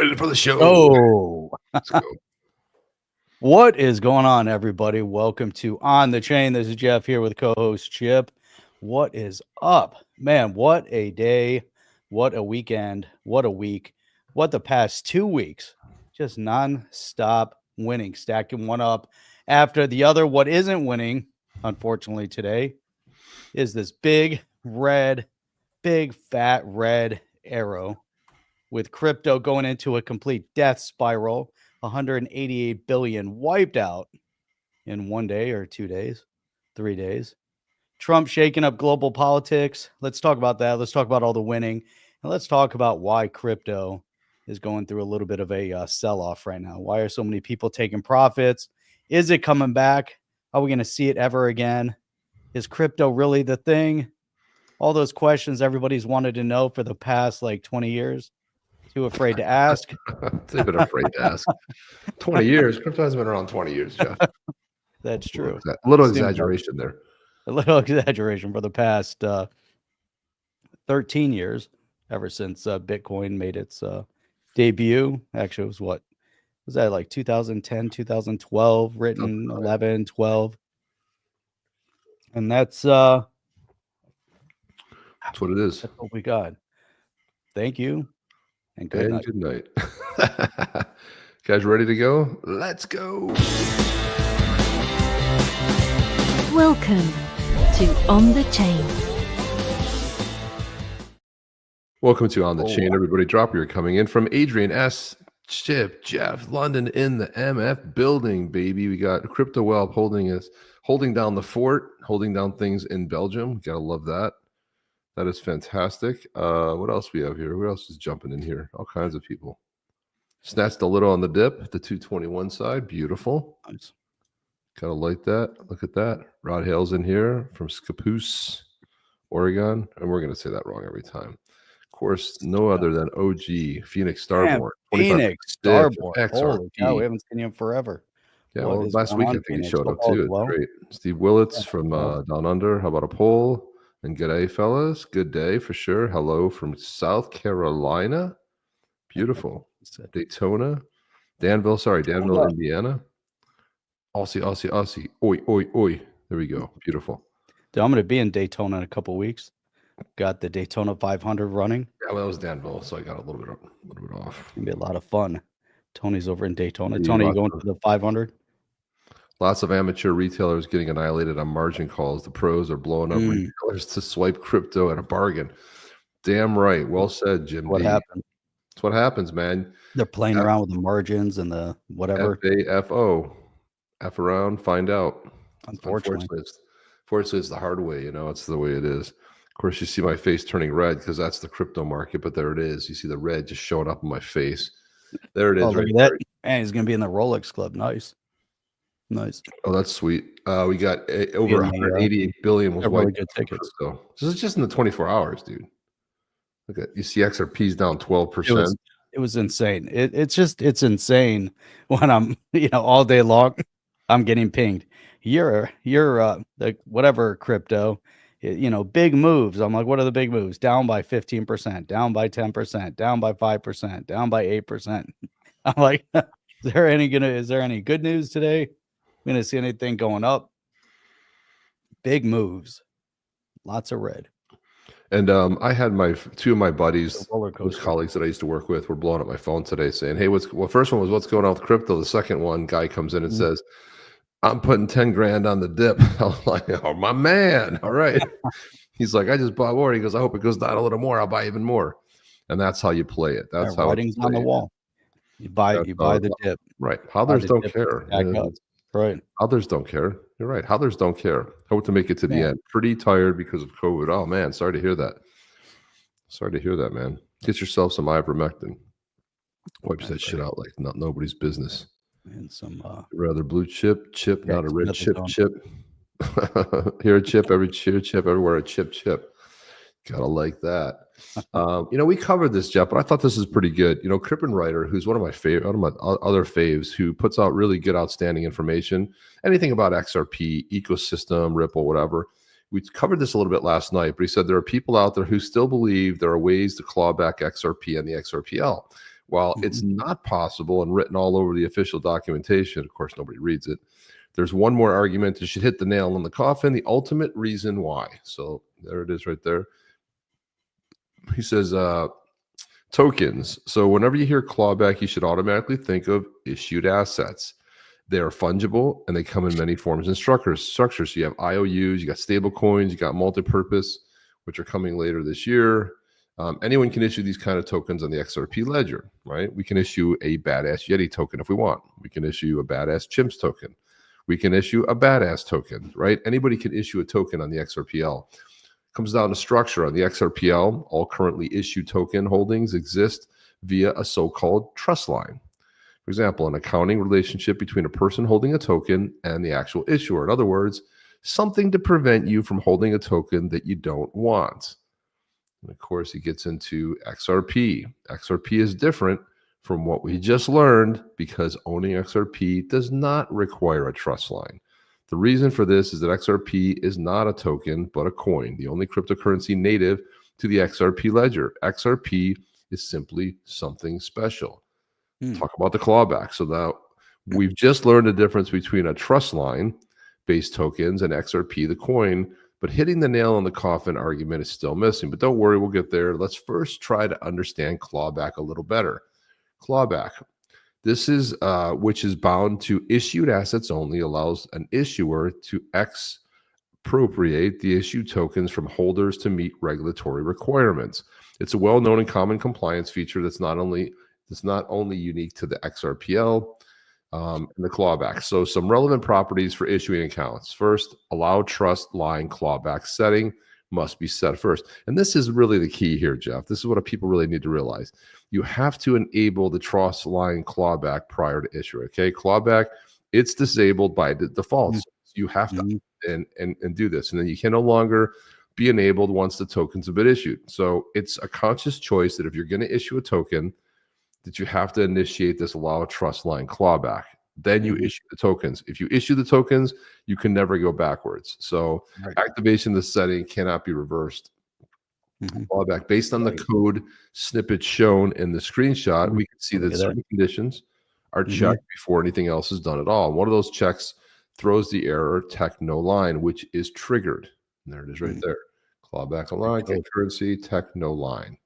ready for the show. Oh, Let's go. what is going on, everybody? Welcome to On the Chain. This is Jeff here with co-host Chip. What is up, man? What a day, what a weekend, what a week, what the past 2 weeks, just non-stop winning, stacking one up after the other. What isn't winning, unfortunately, today is this big fat red arrow with crypto going into a complete death spiral. 188 billion wiped out in 1 day or 2 days, 3 days. Trump shaking up global politics. Let's talk about that. Let's talk about all the winning. And let's talk about why crypto is going through a little bit of a sell-off right now. Why are so many people taking profits? Is it coming back? Are we going to see it ever again? Is crypto really the thing? All those questions everybody's wanted to know for the past 20 years. Too afraid to ask. They've been afraid to ask. 20 years. Crypto has been around 20 years, Jeff. That's true. A little exaggeration there. A little exaggeration for the past 13 years, ever since Bitcoin made its debut. Actually, it was what? Was that like 2010, 2012, written 11, 12? And that's what it is. That's what we got. Thank you. And good night. Good night. Guys, ready to go? Let's go. Welcome to On the Chain. Welcome to On the Chain, everybody. Dropper, you're coming in from Adrian S. Chip, Jeff, London in the MF building, baby. We got Crypto Whelp holding down the fort, holding down things in Belgium. Gotta love that. That is fantastic. What else we have here? Who else is jumping in here? All kinds of people. Snatched a little on the dip, the 221 side. Beautiful. Nice. Gotta like that. Look at that. Rod Hale's in here from Scappoose, Oregon. And we're going to say that wrong every time. Of course, no other than OG, Phoenix Starborn. Phoenix Starborn. XRP. Holy cow, we haven't seen him forever. Yeah, well, last week I think he showed up too. It's great. Steve Willits from Down Under. How about a poll? And good day, fellas. Good day for sure. Hello from South Carolina. Beautiful. Daytona. Danville, Indiana. Aussie. Oi. There we go. Beautiful. Dude, I'm going to be in Daytona in a couple weeks. Got the Daytona 500 running. Yeah, well, that was Danville, so I got a little bit off. It's going to be a lot of fun. Tony's over in Daytona. Tony, you going to the 500? Lots of amateur retailers getting annihilated on margin calls. The pros are blowing up retailers to swipe crypto at a bargain. Damn right. Well said, Jim. What happened? That's what happens, man. They're playing around with the margins and the whatever. FAFO. F around, find out. Unfortunately, it's the hard way. It's the way it is. Of course, you see my face turning red because that's the crypto market, but there it is. You see the red just showing up on my face. There it is. Look at that. And he's going to be in the Rolex Club. Nice. Oh, that's sweet. We got over 188 billion was really good tickets. So this is just in the 24 hours, dude. Look at you see XRP's down 12%. It was insane. It's insane when I'm all day long I'm getting pinged. You're the whatever crypto, big moves. I'm like, what are the big moves? Down by 15%, down by 10%, down by 5%, down by 8%. I'm like, is there any good news today? I'm gonna see anything going up? Big moves, lots of red. And I had two of my buddies, colleagues that I used to work with, were blowing up my phone today saying, hey, first one was what's going on with crypto. The second one, guy comes in and says, I'm putting 10 grand on the dip. I'm like, oh, my man. All right. He's like, I just bought more. He goes, I hope it goes down a little more. I'll buy even more. And that's how you play it. That's how writing's on the wall. You buy the dip. Right. Hodlers don't care. Right. Others don't care. You're right. Others don't care. Hope to make it to the end. Pretty tired because of COVID. Oh, man. Sorry to hear that. Man. Get yourself some ivermectin. Wipes that shit out like nobody's business. And some rather blue chip, not a red chip. Here a chip, everywhere a chip. Gotta like that. We covered this, Jeff, but I thought this is pretty good. Crippen Writer, who's one of my other faves, who puts out really good, outstanding information. Anything about XRP, ecosystem, Ripple, whatever. We covered this a little bit last night, but he said there are people out there who still believe there are ways to claw back XRP and the XRPL. While it's not possible and written all over the official documentation, of course, nobody reads it. There's one more argument that should hit the nail on the coffin, the ultimate reason why. So there it is right there. He says, tokens. So whenever you hear clawback, you should automatically think of issued assets. They are fungible and they come in many forms and structures. So you have IOUs, you got stable coins, you got multi-purpose, which are coming later this year. Anyone can issue these kind of tokens on the XRP ledger, right? We can issue a badass Yeti token if we want. We can issue a badass Chimps token. We can issue a badass token, right? Anybody can issue a token on the XRPL. Comes down to structure. On the XRPL, all currently issued token holdings exist via a so-called trust line. For example, an accounting relationship between a person holding a token and the actual issuer. In other words, something to prevent you from holding a token that you don't want. And of course, he gets into XRP. XRP is different from what we just learned because owning XRP does not require a trust line. The reason for this is that XRP is not a token, but a coin, the only cryptocurrency native to the XRP ledger. XRP is simply something special. Talk about the clawback. So now we've just learned the difference between a trust line based tokens and XRP, the coin, but hitting the nail on the coffin argument is still missing. But don't worry, we'll get there. Let's first try to understand clawback a little better. Clawback. This is which is bound to issued assets only, allows an issuer to expropriate the issued tokens from holders to meet regulatory requirements. It's a well-known and common compliance feature that's not only unique to the XRPL and the clawback. So some relevant properties for issuing accounts. First, allow trust line clawback setting must be set first. And this is really the key here, Jeff. This is what people really need to realize. You have to enable the trust line clawback prior to issue. Okay, clawback, it's disabled by default. So you have to and do this. And then you can no longer be enabled once the tokens have been issued. So it's a conscious choice that if you're going to issue a token, that you have to initiate this allow trust line clawback. Then you issue the tokens. If you issue the tokens, you can never go backwards. So activation of the setting cannot be reversed. Clawback based on the code snippet shown in the screenshot, we can see that certain conditions are checked before anything else is done at all. And one of those checks throws the error tech no line, which is triggered. And there it is right there. Clawback align, concurrency, tech no line.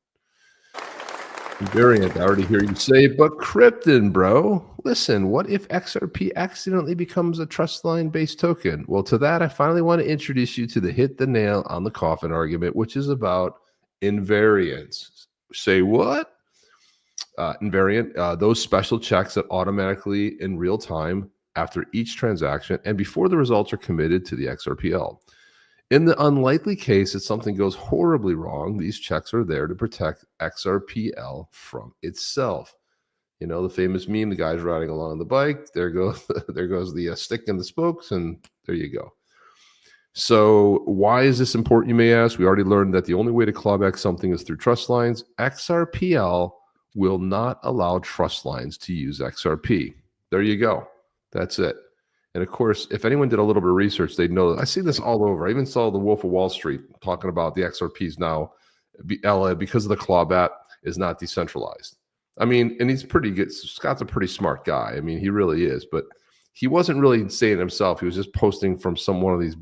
Variant, I already hear you say, but Krypton, bro. Listen, what if XRP accidentally becomes a trust line based token? Well, to that, I finally want to introduce you to the hit the nail on the coffin argument, which is about invariants. Say what? Invariant, those special checks that automatically in real time after each transaction and before the results are committed to the XRPL. In the unlikely case that something goes horribly wrong, these checks are there to protect XRPL from itself. You know, the famous meme, the guy's riding along on the bike. There goes the stick in the spokes, and there you go. So why is this important, you may ask? We already learned that the only way to claw back something is through trust lines. XRPL will not allow trust lines to use XRP. There you go. That's it. And of course, if anyone did a little bit of research, they'd know that I see this all over. I even saw the Wolf of Wall Street talking about the XRPs now, because of the clawback, is not decentralized. I mean, and he's pretty good. Scott's a pretty smart guy. I mean, he really is. But he wasn't really saying it himself. He was just posting from one of these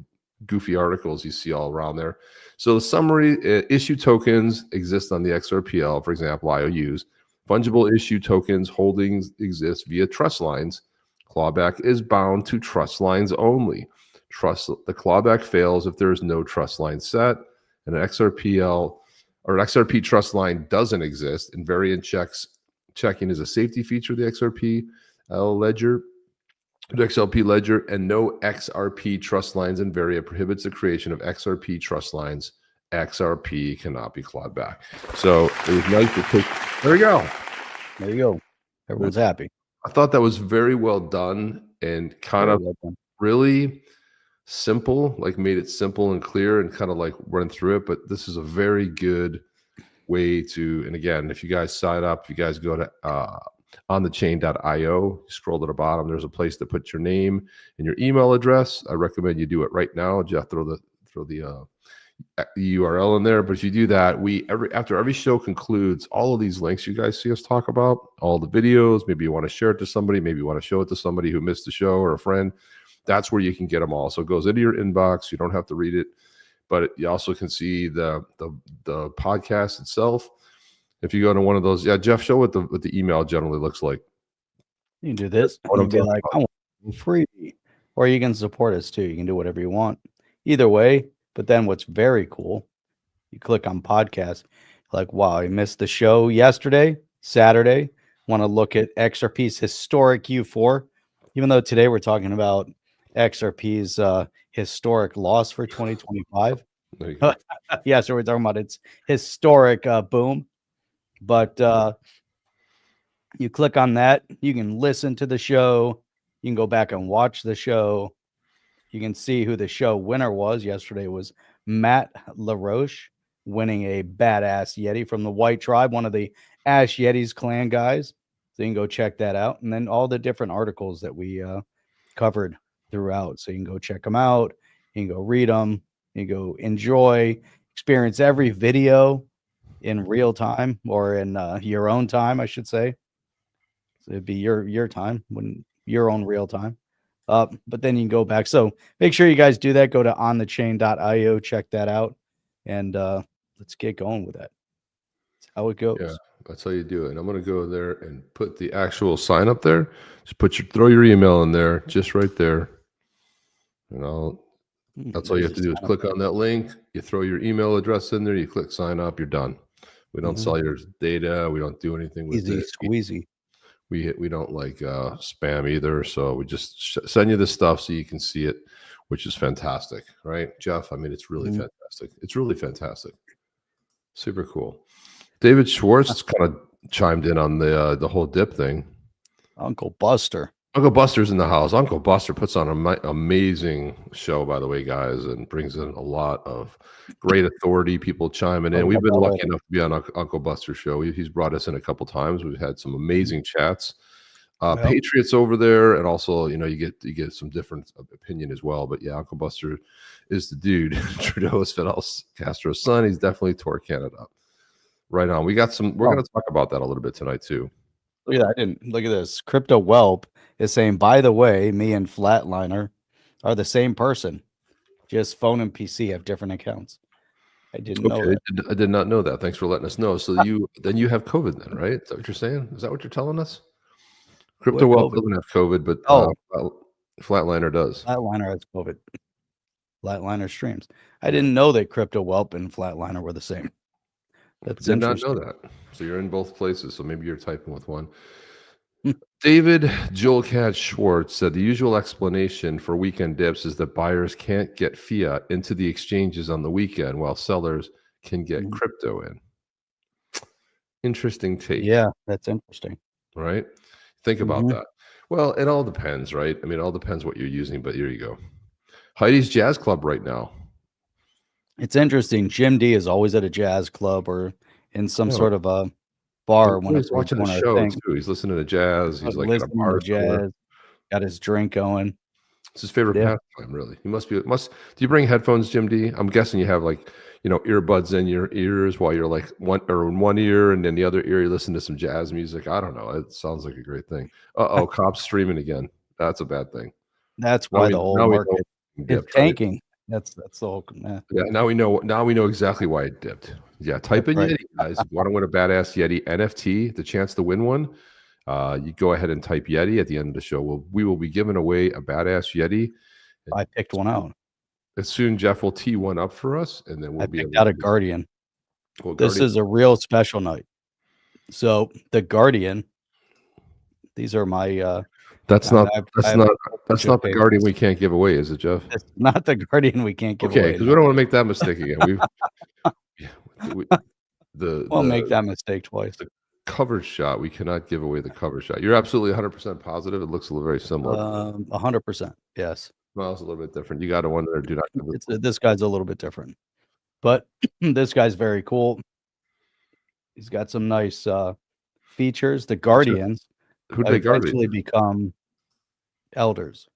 goofy articles you see all around there. So the summary, issue tokens exist on the XRPL, for example, IOUs. Fungible issue tokens holdings exist via trust lines. Clawback is bound to trust lines only. The clawback fails if there is no trust line set, and an XRPL or an XRP trust line doesn't exist. Invariant checking is a safety feature of the XRP ledger, the XRP ledger, and no XRP trust lines invariant prohibits the creation of XRP trust lines. XRP cannot be clawed back. So it was nice to take. There we go. There you go. Everyone's happy. I thought that was very well done and kind of really simple, like made it simple and clear and kind of like run through it. But this is a very good way to, and again, if you guys sign up, if you guys go to onthechain.io, scroll to the bottom, there's a place to put your name and your email address. I recommend you do it right now. Jeff, throw the URL in there. But if you do that, after every show concludes, all of these links you guys see us talk about, all the videos, maybe you want to share it to somebody, maybe you want to show it to somebody who missed the show or a friend. That's where you can get them all. So it goes into your inbox. You don't have to read it, but you also can see the podcast itself. If you go to one of those, Jeff, show what the email generally looks like. You can do this. What You I'm can be talking like, about. I want free, or you can support us too. You can do whatever you want. Either way. But then what's very cool, you click on podcast, like, wow, I missed the show yesterday, Saturday. Want to look at XRP's historic Q4, even though today we're talking about XRP's historic loss for 2025. There you go. Yeah, so we're talking about its historic boom. But you click on that, you can listen to the show, you can go back and watch the show. You can see who the show winner was. Yesterday was Matt LaRoche winning a badass Yeti from the White Tribe, one of the Ash Yetis clan guys. So you can go check that out. And then all the different articles that we covered throughout. So you can go check them out. You can go read them. You can go enjoy, experience every video in real time, or in your own time, I should say. So it'd be your time, when your own real time. But then you can go back. So make sure you guys do that. Go to onthechain.io, check that out, and let's get going with that. That's how it goes. Yeah, that's how you do it. And I'm going to go there and put the actual sign up there. Just throw your email in there, just right there. And that's all you have to do is click on that link. You throw your email address in there. You click sign up. You're done. We don't sell your data. We don't do anything with Easy it. squeezy. We don't like spam either. So we just send you this stuff so you can see it, which is fantastic, right, Jeff? I mean, it's really fantastic. It's really fantastic. Super cool. David Schwartz kind of chimed in on the whole dip thing. Uncle Buster. Uncle Buster's in the house. Uncle Buster puts on an amazing show, by the way, guys, and brings in a lot of great authority, people chiming in. We've been lucky enough to be on Uncle Buster's show. He's brought us in a couple times. We've had some amazing chats. Patriots over there, and also, you get some different opinion as well. But yeah, Uncle Buster is the dude. Trudeau is Fidel Castro's son. He's definitely tore Canada. Right on. We're going to talk about that a little bit tonight too. Look at that. Look at this. Crypto Whelp is saying, by the way, me and Flatliner are the same person. Just phone and PC have different accounts. I didn't know that. I did not know that. Thanks for letting us know. So you have COVID then, right? Is that what you're saying? Is that what you're telling us? Crypto Whelp doesn't have COVID, but Flatliner does. Flatliner has COVID. Flatliner streams. I didn't know that Crypto Whelp and Flatliner were the same. That's Did not know that. So you're in both places. So maybe you're typing with one. David Joelcat Schwartz said the usual explanation for weekend dips is that buyers can't get fiat into the exchanges on the weekend while sellers can get crypto in. Interesting take. Yeah, that's interesting. Right? Think about that. Well, it all depends, right? I mean, it all depends what you're using, but here you go. Heidi's Jazz Club right now. It's interesting. Jim D is always at a jazz club or in some sort of a bar. He's watching the show too. He's listening to jazz. He's like at a bar jazz. Got his drink going. It's his favorite pastime, really. He must. Do you bring headphones, Jim D? I'm guessing you have earbuds in your ears while you're like in one ear, and then the other ear you listen to some jazz music. I don't know. It sounds like a great thing. Cops streaming again. That's a bad thing. That's why the whole market is tanking. That's the whole. Yeah, now we know. Now we know exactly why it dipped. Yeah, type in Yeti, guys. If you want to win a badass Yeti NFT, the chance to win one, you go ahead and type Yeti at the end of the show. We will be giving away a badass Yeti. I picked one out. As soon Jeff will tee one up for us, and then we'll be picked out a Guardian. Well, this is a real special night. So the Guardian. These are my. That's not the Guardian we can't give away, is it, Jeff? It's not the Guardian we can't give away. Okay, because we don't want to make that mistake again. We'll make that mistake twice. The cover shot, we cannot give away the cover shot. You're absolutely 100% positive. It looks very similar. 100%. Yes. Well, it's a little bit different. You got one there. Do not. This guy's a little bit different, but this guy's very cool. He's got some nice features. The Guardians. Who did they eventually become elders.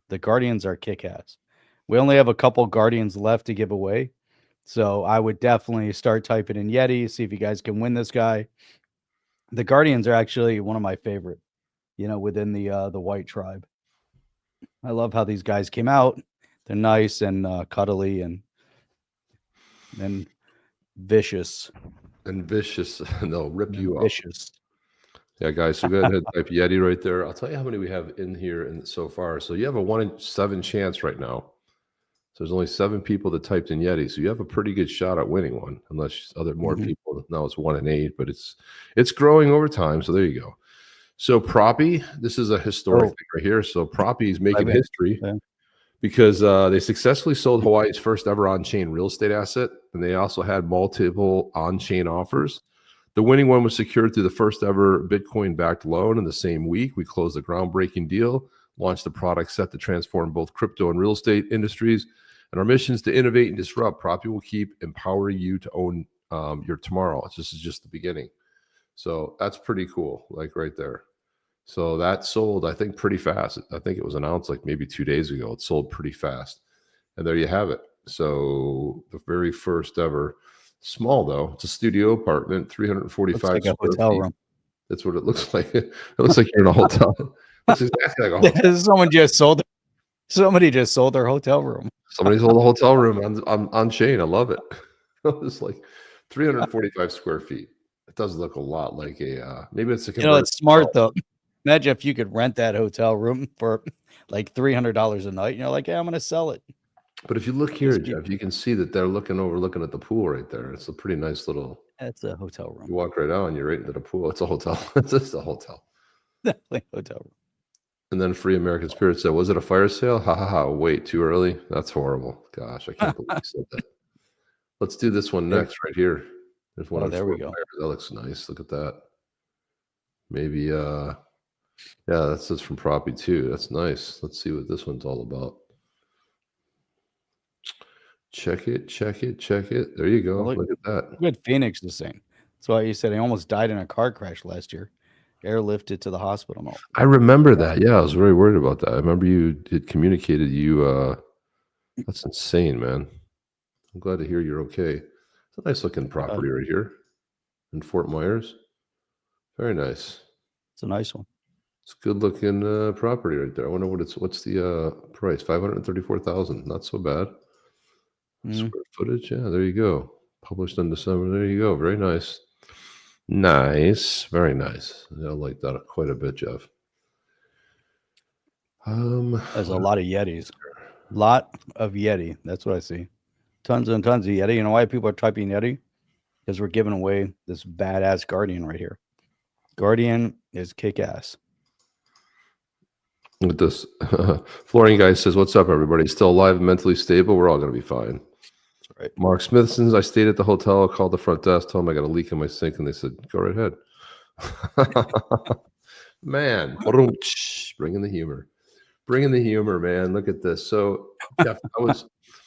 The Guardians are kick-ass. We only have a couple Guardians left to give away, So I would definitely start typing in Yeti, see if you guys can win this guy. The Guardians are actually one of my favorite, within the white tribe. I love how these guys came out. They're nice and cuddly and vicious. And vicious, and they'll rip And you up. vicious. Yeah, guys. So go ahead and type Yeti right there. I'll tell you how many we have in here and so far. So you have a 1 in 7 chance right now. So there's only 7 people that typed in Yeti. So you have a pretty good shot at winning one, unless more people. Now it's 1 in 8, but it's growing over time. So there you go. So Proppy, this is a historic thing right here. So Proppy is making history because they successfully sold Hawaii's first ever on-chain real estate asset, and they also had multiple on-chain offers. The winning one was secured through the first ever Bitcoin-backed loan. In the same week, we closed a groundbreaking deal, launched a product set to transform both crypto and real estate industries. And our mission is to innovate and disrupt. Proppy will keep empowering you to own your tomorrow. This is just the beginning. So that's pretty cool, like right there. So that sold, I think, pretty fast. I think it was announced like maybe 2 days ago. It sold pretty fast. And there you have it. So the very first ever, small though, it's a studio apartment, 345 like a square hotel feet. room. That's what it looks like. It looks like you're in a hotel. It looks exactly like a hotel. Somebody just sold their hotel room. Somebody sold a hotel room on chain. I love it. It's like 345 square feet. It does look a lot like a maybe it's a It's smart though. Imagine if you could rent that hotel room for like $300 a night. And you're like, yeah, I'm going to sell it. But if you look here, Jeff, you can see that they're looking at the pool right there. It's a pretty nice little. It's a hotel room. You walk right out and you're right into the pool. It's a hotel. It's just a hotel. Definitely hotel room. And then Free American Spirit said, "Was it a fire sale? Ha ha ha! Wait, too early. That's horrible. Gosh, I can't believe you said that." Let's do this one next, right here. There's one. There we go. That looks nice. Look at that. Maybe, yeah, that's just from Proppy too. That's nice. Let's see what this one's all about. Check it. There you go. Look at that. Good Phoenix the same. That's why you said he almost died in a car crash last year. Airlifted to the hospital. I remember that. Yeah, I was very worried about that. I remember you had communicated that's insane, man. I'm glad to hear you're okay. It's a nice looking property right here in Fort Myers. Very nice. It's a nice one. It's a good looking property right there. I wonder what's the price? $534,000. Not so bad. Square footage. Yeah, there you go. Published in December. There you go. Very nice. Nice. Very nice. I like that quite a bit, Jeff. There's a lot of Yetis. Lot of Yeti. That's what I see. Tons and tons of Yeti. You know why people are typing Yeti? Because we're giving away this badass Guardian right here. Guardian is kick-ass. With this, Flooring Guy says, "What's up, everybody? Still alive and mentally stable? We're all going to be fine." That's right. Mark Smithson's, "I stayed at the hotel, called the front desk, told them I got a leak in my sink, and they said, go right ahead." Man, bringing the humor. Bringing the humor, man. Look at this. So, Jeff,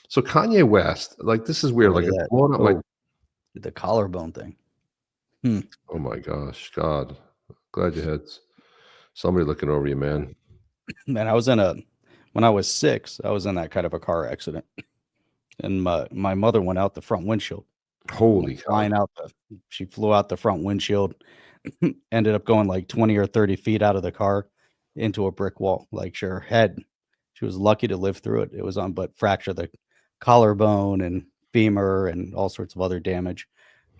so Kanye West, like, this is weird. Like, it's blown up like the collarbone thing. Oh my gosh, God. Glad you had somebody looking over you, man. Man, when I was 6, I was in that kind of a car accident. And my mother went out the front windshield. Holy cow. She flew out the front windshield, ended up going like 20 or 30 feet out of the car into a brick wall. Like her head, she was lucky to live through it. It was but fractured the collarbone and femur and all sorts of other damage.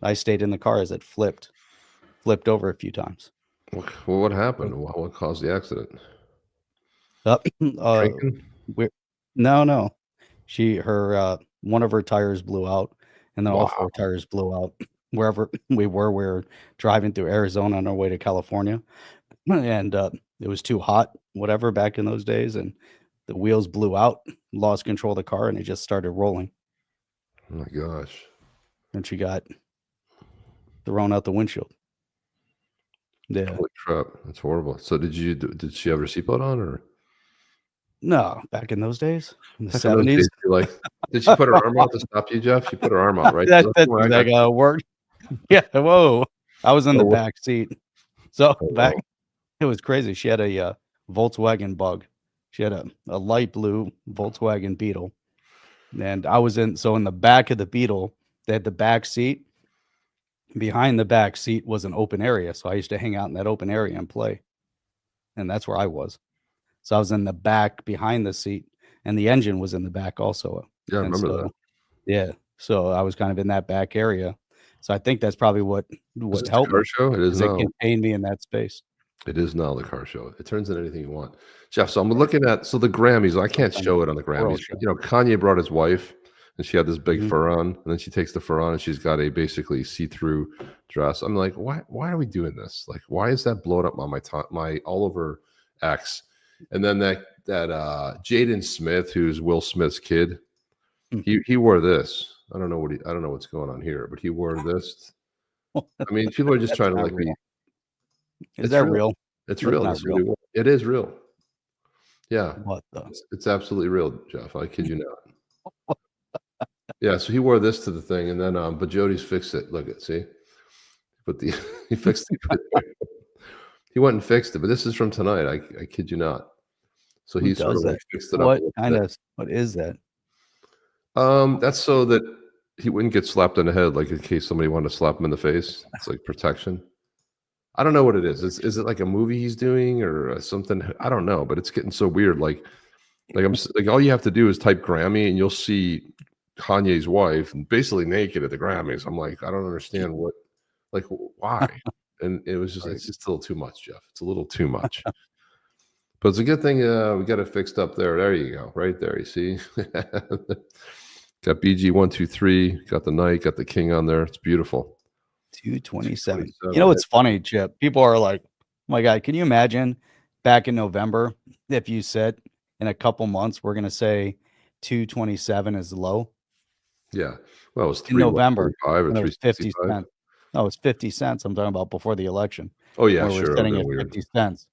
I stayed in the car as it flipped over a few times. Well, what happened? What caused the accident? No. One of her tires blew out, and then all 4 tires blew out. Wherever we were driving through Arizona on our way to California, and it was too hot, whatever, back in those days, and the wheels blew out, lost control of the car, and it just started rolling. Oh my gosh! And she got thrown out the windshield. Yeah. Holy crap! That's horrible. So did she have her seatbelt on, or? No, back in those days, in the 70s. Like, did she put her arm out to stop you, Jeff? She put her arm out, right? That's like worked. Yeah. Whoa. I was in the back seat. So it was crazy. She had a Volkswagen Bug. She had a light blue Volkswagen Beetle And I was in the back of the Beetle, they had the back seat. Behind the back seat was an open area. So I used to hang out in that open area and play. And that's where I was. So I was in the back behind the seat, and the engine was in the back also. Yeah, I And remember so, that. yeah. So I was kind of in that back area. So I think that's probably what Is this the helped car me, show? It is because it now. contained me in that space. It is now the car show. It turns into anything you want. Jeff, so I'm looking at the Grammys. I can't show it on the Grammys. show. But, Kanye brought his wife, and she had this big Mhm. fur on, and then she takes the fur on, and she's got a basically see-through dress. I'm like, why are we doing this? Like, why is that blowing up on my all over X? And then that Jaden Smith, who's Will Smith's kid, he wore this. I don't know what's going on here, but he wore this. I mean, people are just That's trying to not like real. Is Is that real? It's That's real. not It's real. really real. It is real. Yeah, What the? it's absolutely real, Jeff. I kid you not. Yeah, so he wore this to the thing, and then but Jody's fixed it. Look at see, but he fixed it. He went and fixed it, but this is from tonight. I kid you not. So Who he sort does of like that? fixed it up. What is that? That's so that he wouldn't get slapped in the head, like in case somebody wanted to slap him in the face. It's like protection. I don't know what it is. Is it like a movie he's doing or something? I don't know, but it's getting so weird. Like all you have to do is type Grammy, and you'll see Kanye's wife basically naked at the Grammys. I'm like, I don't understand why. And it was just, it's just a little too much, Jeff. It's a little too much. But it's a good thing we got it fixed up there. There you go, right there. You see, got BG123, got the knight, got the king on there. It's beautiful. 227. You know what's funny, Chip? People are like, oh my God, can you imagine back in November if you said in a couple months we're going to say 227 is low? Yeah. Well, it was in November. or 50 cents. No, it's 50 cents. I'm talking about before the election. Oh, yeah, We're setting at 50 cents.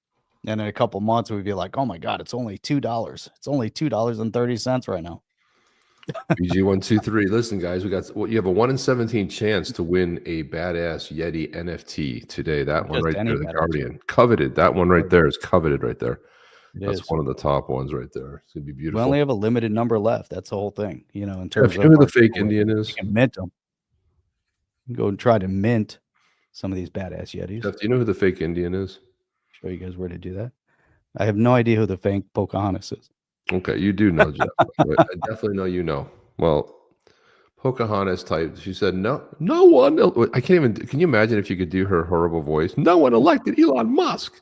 And in a couple months, we'd be like, oh my God, it's only $2. It's only $2.30 right now. BG123. Listen, guys, you have a 1 in 17 chance to win a badass Yeti NFT today. That one right there, the Guardian. Coveted. That one right there is coveted right there. That's one of the top ones right there. It's gonna be beautiful. We only have a limited number left. That's the whole thing, in terms of who the fake Indian is. You can mint them. You can go and try to mint some of these badass Yetis. Jeff, do you know who the fake Indian is? Show you guys where to do that. I have no idea who the fake Pocahontas is. Okay, you do know, Jeff. I definitely know you know. Well, Pocahontas type. She said, no one. I can't even. Can you imagine if you could do her horrible voice? No one elected Elon Musk,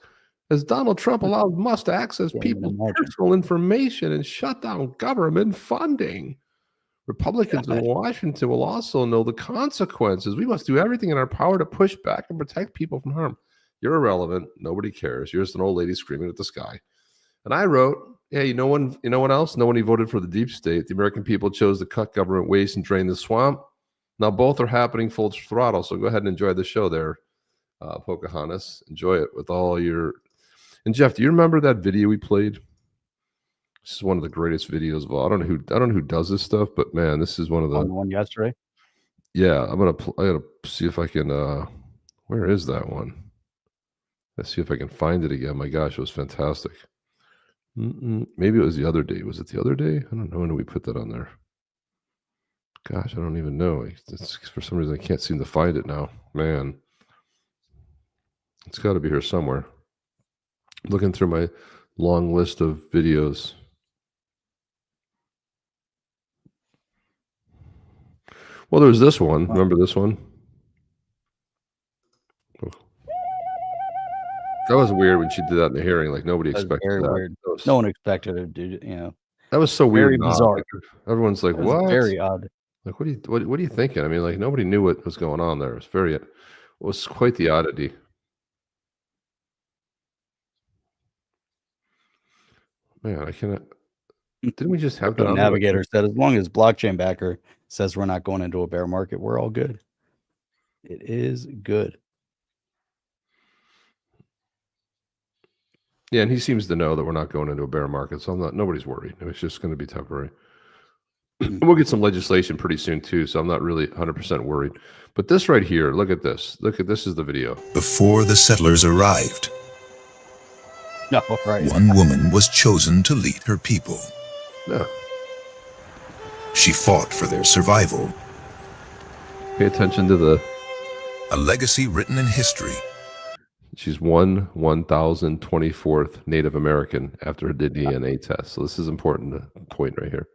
as Donald Trump allowed Musk to access people's personal information and shut down government funding. Republicans in Washington will also know the consequences. We must do everything in our power to push back and protect people from harm. You're irrelevant. Nobody cares. You're just an old lady screaming at the sky. And I wrote, hey, you know what else? No one voted for the deep state. The American people chose to cut government waste and drain the swamp. Now both are happening full throttle. So go ahead and enjoy the show there, Pocahontas. Enjoy it with all your... And Jeff, do you remember that video we played? This is one of the greatest videos of all. I don't know who does this stuff, but man, this is one of the one yesterday. Yeah, I gotta see if I can. Where is that one? Let's see if I can find it again. My gosh, it was fantastic. Maybe it was the other day. Was it the other day? I don't know. When did we put that on there? Gosh, I don't even know. For some reason, I can't seem to find it now. Man, it's got to be here somewhere. Looking through my long list of videos. Well, there was this one. Remember this one? That was weird when she did that in the hearing. Like nobody expected that. Weird. No one expected it, dude. That was so weird. Very bizarre. Like, everyone's like, "What?" Very odd. Like, what are you thinking? I mean, like nobody knew what was going on there. It was quite the oddity. Man, I cannot. Didn't we just have that? The Navigator said, as long as blockchain backer says we're not going into a bear market, we're all good. It is good. Yeah, and he seems to know that we're not going into a bear market, so nobody's worried. It's just going to be temporary. We'll get some legislation pretty soon too, so I'm not really 100% worried. But this right here, look at this. This is the video. Before the settlers arrived, one woman was chosen to lead her people. Yeah. She fought for their survival, Pay attention to the. a legacy written in history. She's 1,024th Native American after her DNA test. So this is important point right here.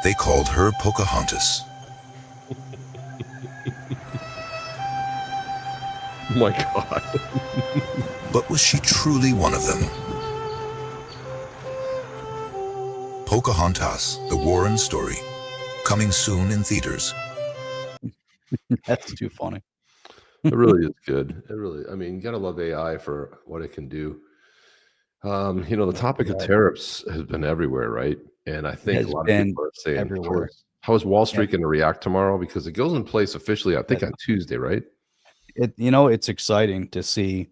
They called her Pocahontas. Oh my God. But was she truly one of them? Pocahontas, the Warren story. Coming soon in theaters. That's too funny. It really is good. It really, I mean, you gotta love AI for what it can do. The topic of tariffs has been everywhere, right? And I think Has a lot of been people are saying, everywhere. how is Wall Street going to react tomorrow? Because it goes in place officially, I think, on Tuesday, right? It's exciting to see,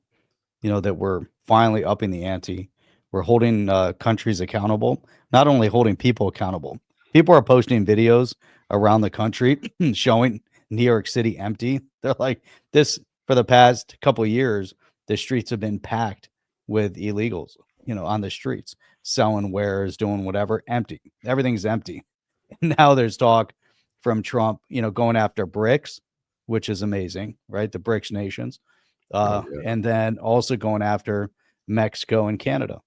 that we're finally upping the ante. We're holding countries accountable, not only holding people accountable. People are posting videos around the country showing New York City empty. They're like, this for the past couple of years, the streets have been packed with illegals, on the streets, selling wares, doing whatever, empty. Everything's empty. Now there's talk from Trump, going after BRICS, which is amazing, right? The BRICS nations. Yeah. And then also going after Mexico and Canada.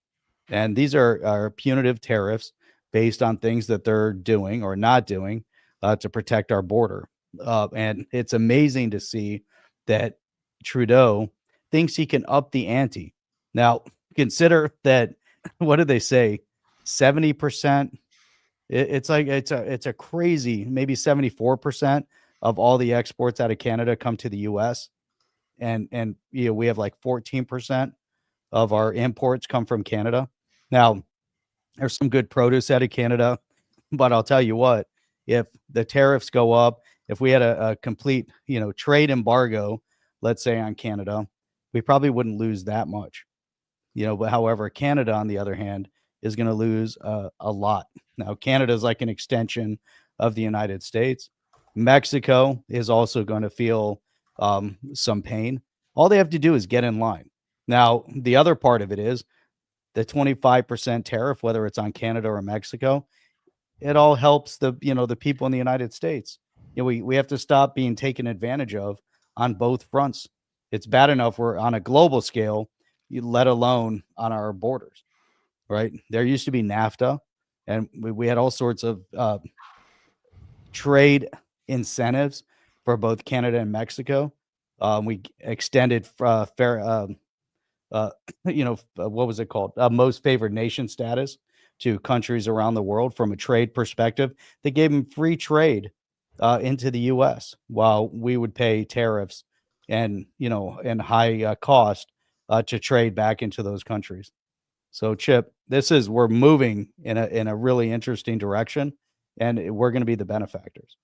And these are punitive tariffs based on things that they're doing or not doing to protect our border. And it's amazing to see that Trudeau thinks he can up the ante. Now, consider that, what did they say? 70%. It's a crazy, maybe 74% of all the exports out of Canada come to the US. And we have like 14% of our imports come from Canada. Now, there's some good produce out of Canada, but I'll tell you what, if the tariffs go up, if we had a complete, trade embargo, let's say on Canada, we probably wouldn't lose that much. But however, Canada, on the other hand, is going to lose a lot. Now, Canada is like an extension of the United States. Mexico is also going to feel some pain. All they have to do is get in line. Now, the other part of it is the 25% tariff, whether it's on Canada or Mexico, it all helps the people in the United States. We have to stop being taken advantage of on both fronts. It's bad enough we're on a global scale, let alone on our borders, right? There used to be NAFTA, and we had all sorts of trade incentives for both Canada and Mexico. We extended what was it called? Most favored nation status to countries around the world from a trade perspective. They gave them free trade into the U.S. while we would pay tariffs and high cost to trade back into those countries. So, Chip, we're moving in a really interesting direction, and we're going to be the benefactors.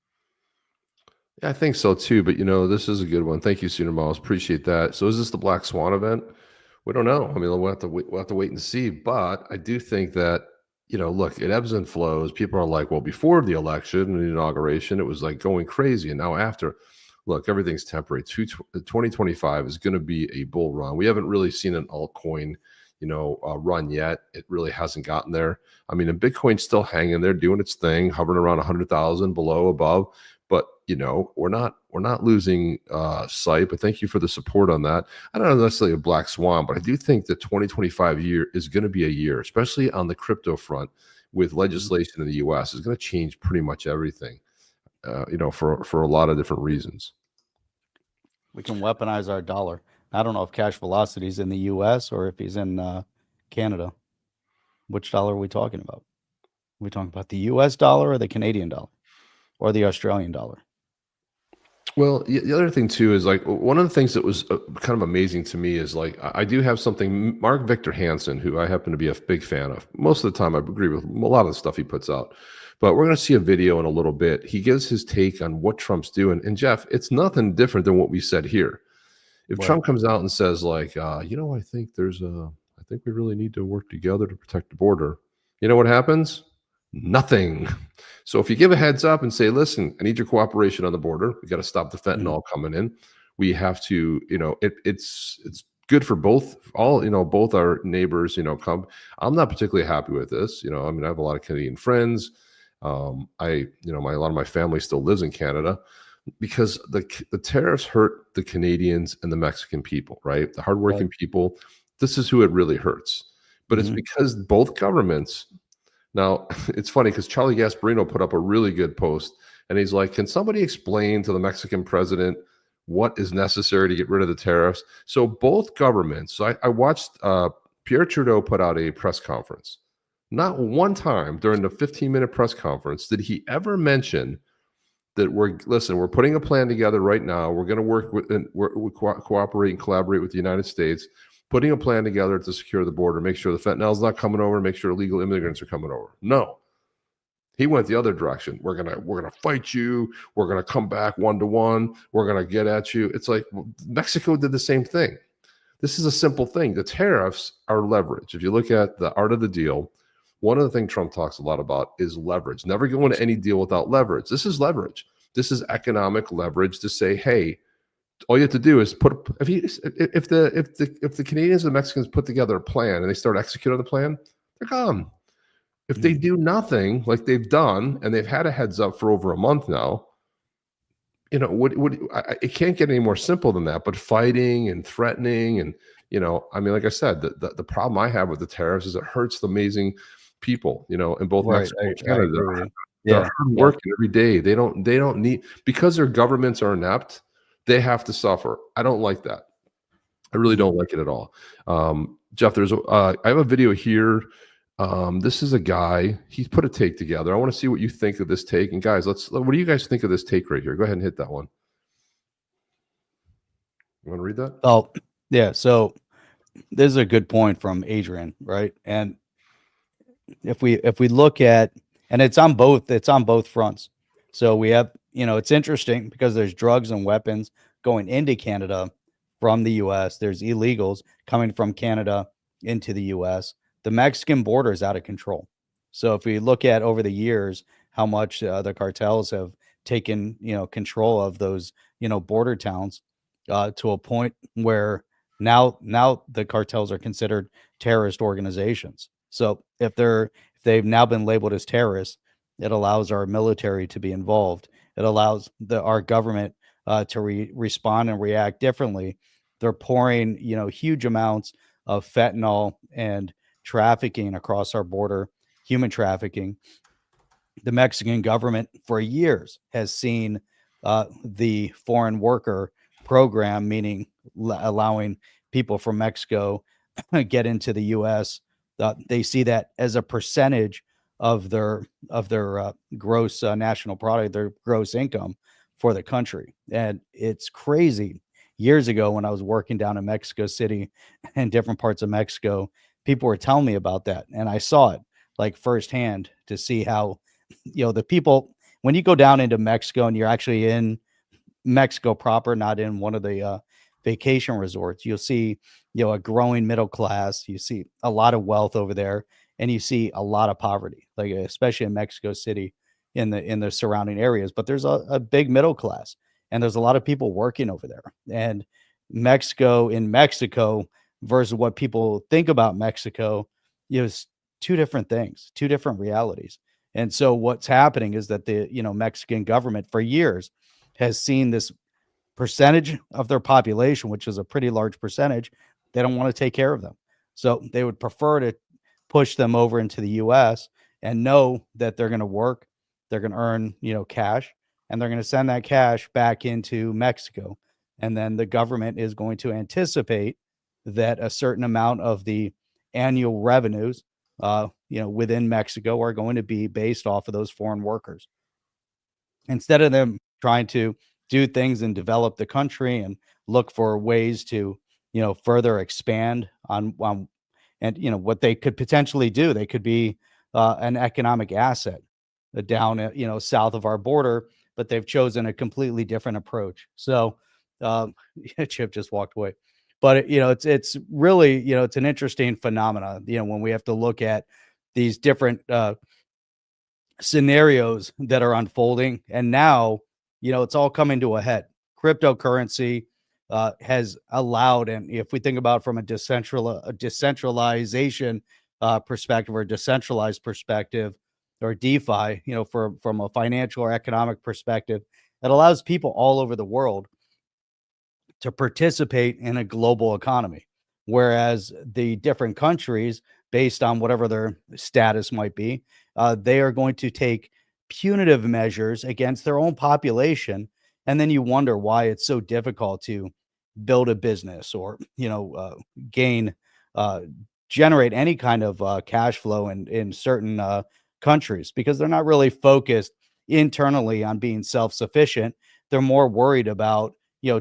Yeah, I think so too. But this is a good one. Thank you, Sooner Miles. Appreciate that. So, is this the Black Swan event? We don't know. I mean, we'll have to wait and see. But I do think that look, it ebbs and flows. People are like, well, before the election and the inauguration, it was like going crazy, and now after, look, everything's temporary. 2025 is going to be a bull run. We haven't really seen an altcoin run yet. It really hasn't gotten there. I mean, and Bitcoin's still hanging there, doing its thing, hovering around 100,000, below, above. But we're not losing sight. But thank you for the support on that. I don't know necessarily a black swan, but I do think the 2025 year is going to be a year, especially on the crypto front, with legislation in the U.S. is going to change pretty much everything. For a lot of different reasons. We can weaponize our dollar. I don't know if Cash Velocity is in the U.S. or if he's in Canada. Which dollar are we talking about? Are we talking about the U.S. dollar or the Canadian dollar or the Australian dollar? Well, the other thing too is like one of the things that was kind of amazing to me is like I do have something. Mark Victor Hansen, who I happen to be a big fan of. Most of the time, I agree with a lot of the stuff he puts out. But we're going to see a video in a little bit. He gives his take on what Trump's doing. And Jeff, it's nothing different than what we said here. If Trump comes out and says like, I think I think we really need to work together to protect the border. You know what happens? Nothing. So if you give a heads up and say, listen, I need your cooperation on the border. We got to stop the fentanyl coming in. We have to, it's good for both both our neighbors. I'm not particularly happy with this. I mean, I have a lot of Canadian friends. A lot of my family still lives in Canada, because the tariffs hurt the Canadians and the Mexican people, right? The hardworking people. This is who it really hurts. But it's because both governments. Now, it's funny because Charlie Gasparino put up a really good post, and he's like, can somebody explain to the Mexican president what is necessary to get rid of the tariffs? So both governments, so I watched Pierre Trudeau put out a press conference. Not one time during the 15-minute press conference did he ever mention that we're putting a plan together right now. We're going to work with and cooperate and collaborate with the United States, putting a plan together to secure the border, make sure the fentanyl is not coming over, make sure illegal immigrants are coming over. No, he went the other direction. We're gonna fight you. We're gonna come back 1-to-1. We're gonna get at you. It's like Mexico did the same thing. This is a simple thing. The tariffs are leverage. If you look at the art of the deal, one of the things Trump talks a lot about is leverage. Never go into any deal without leverage. This is leverage. This is economic leverage to say, hey, all you have to do is if the Canadians and the Mexicans put together a plan and they start executing the plan, they're gone. If they do nothing like they've done, and they've had a heads up for over a month now, it can't get any more simple than that. But fighting and threatening, and I mean, like I said, the problem I have with the tariffs is it hurts the amazing people, in both Mexico and Canada. They're hard working every day. They don't need, because their governments are inept, they have to suffer. I don't like that. I really don't like it at all. Jeff, I have a video here. This is a guy, he's put a take together. I want to see what you think of this take. And guys, what do you guys think of this take right here? Go ahead and hit that one. You want to read that? Oh, yeah. So this is a good point from Adrian, right? And if we look at, and it's on both fronts. So we have, it's interesting because there's drugs and weapons going into Canada from the US. There's illegals coming from Canada into the US. The Mexican border is out of control. So if we look at over the years, how much the cartels have taken, control of those, border towns, to a point where now the cartels are considered terrorist organizations. So if they've now been labeled as terrorists, it allows our military to be involved. It allows our government to respond and react differently. They're pouring, huge amounts of fentanyl and trafficking across our border, human trafficking. The Mexican government for years has seen the foreign worker program, meaning allowing people from Mexico get into the U.S. They see that as a percentage of their gross national product, their gross income for the country. And it's crazy. Years ago, when I was working down in Mexico City and different parts of Mexico, people were telling me about that, and I saw it like firsthand to see how, the people, when you go down into Mexico and you're actually in Mexico proper, not in one of the vacation resorts, you'll see, a growing middle class. You see a lot of wealth over there, and you see a lot of poverty, like especially in Mexico City, in the surrounding areas. But there's a big middle class, and there's a lot of people working over there. And Mexico versus what people think about Mexico is two different things, two different realities. And so what's happening is that the Mexican government for years has seen this percentage of their population, which is a pretty large percentage. They don't want to take care of them. So they would prefer to push them over into the US and know that they're going to work, they're going to earn, cash, and they're going to send that cash back into Mexico. And then the government is going to anticipate that a certain amount of the annual revenues, within Mexico are going to be based off of those foreign workers. Instead of them trying to do things and develop the country and look for ways to, further expand on and, what they could potentially do. They could be an economic asset down, south of our border, but they've chosen a completely different approach. So Chip just walked away. But it's really, it's an interesting phenomena, when we have to look at these different scenarios that are unfolding. And now, it's all coming to a head. Cryptocurrency has allowed, and if we think about from a decentralization perspective or decentralized perspective or DeFi, from a financial or economic perspective, it allows people all over the world to participate in a global economy. Whereas the different countries, based on whatever their status might be, they are going to take punitive measures against their own population. And then you wonder why it's so difficult to build a business or, gain, uh, generate any kind of cash flow in certain countries, because they're not really focused internally on being self-sufficient. They're more worried about,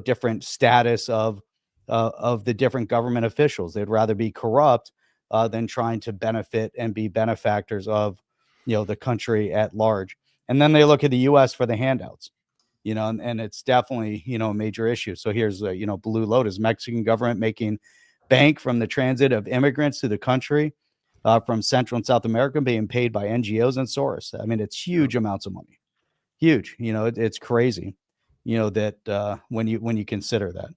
different status of the different government officials. They'd rather be corrupt than trying to benefit and be benefactors of, the country at large. And then they look at the U.S. for the handouts, and it's definitely, a major issue. So here's, Blue Lotus, Mexican government making bank from the transit of immigrants to the country from Central and South America, being paid by NGOs and Soros. I mean, it's huge amounts of money. Huge. It's crazy, that when you consider that.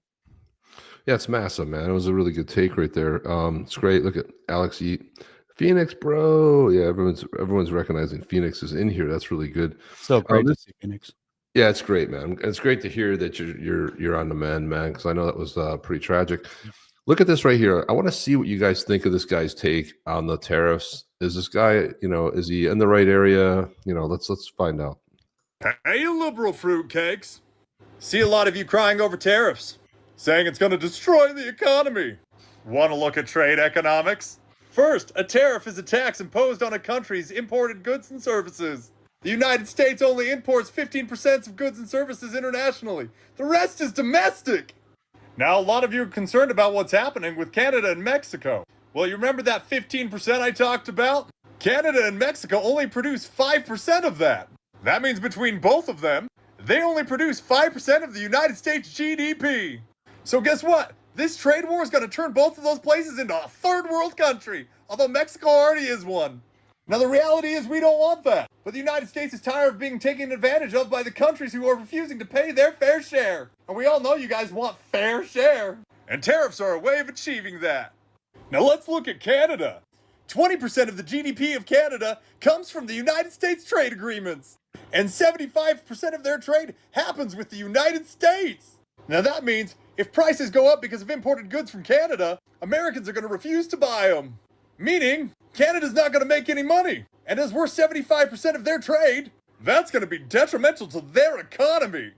Yeah, it's massive, man. It was a really good take right there. It's great. Look at Alex Eat. Phoenix, bro. Yeah, everyone's recognizing Phoenix is in here. That's really good. So great to see Phoenix. Yeah, it's great, man. It's great to hear that you're on the mend, man, because I know that was pretty tragic. Look at this right here. I want to see what you guys think of this guy's take on the tariffs. Is this guy, is he in the right area? Let's find out. Hey, you liberal fruitcakes. See a lot of you crying over tariffs, saying it's going to destroy the economy. Want to look at trade economics? First, a tariff is a tax imposed on a country's imported goods and services. The United States only imports 15% of goods and services internationally. The rest is domestic. Now, a lot of you are concerned about what's happening with Canada and Mexico. Well, you remember that 15% I talked about? Canada and Mexico only produce 5% of that. That means between both of them, they only produce 5% of the United States GDP. So guess what? This trade war is going to turn both of those places into a third world country, although Mexico already is one. Now, the reality is we don't want that. But the United States is tired of being taken advantage of by the countries who are refusing to pay their fair share. And we all know you guys want fair share. And tariffs are a way of achieving that. Now, let's look at Canada. 20% of the GDP of Canada comes from the United States trade agreements. And 75% of their trade happens with the United States. Now, that means if prices go up because of imported goods from Canada, Americans are going to refuse to buy them. Meaning, Canada's not going to make any money. And as we're 75% of their trade, that's going to be detrimental to their economy.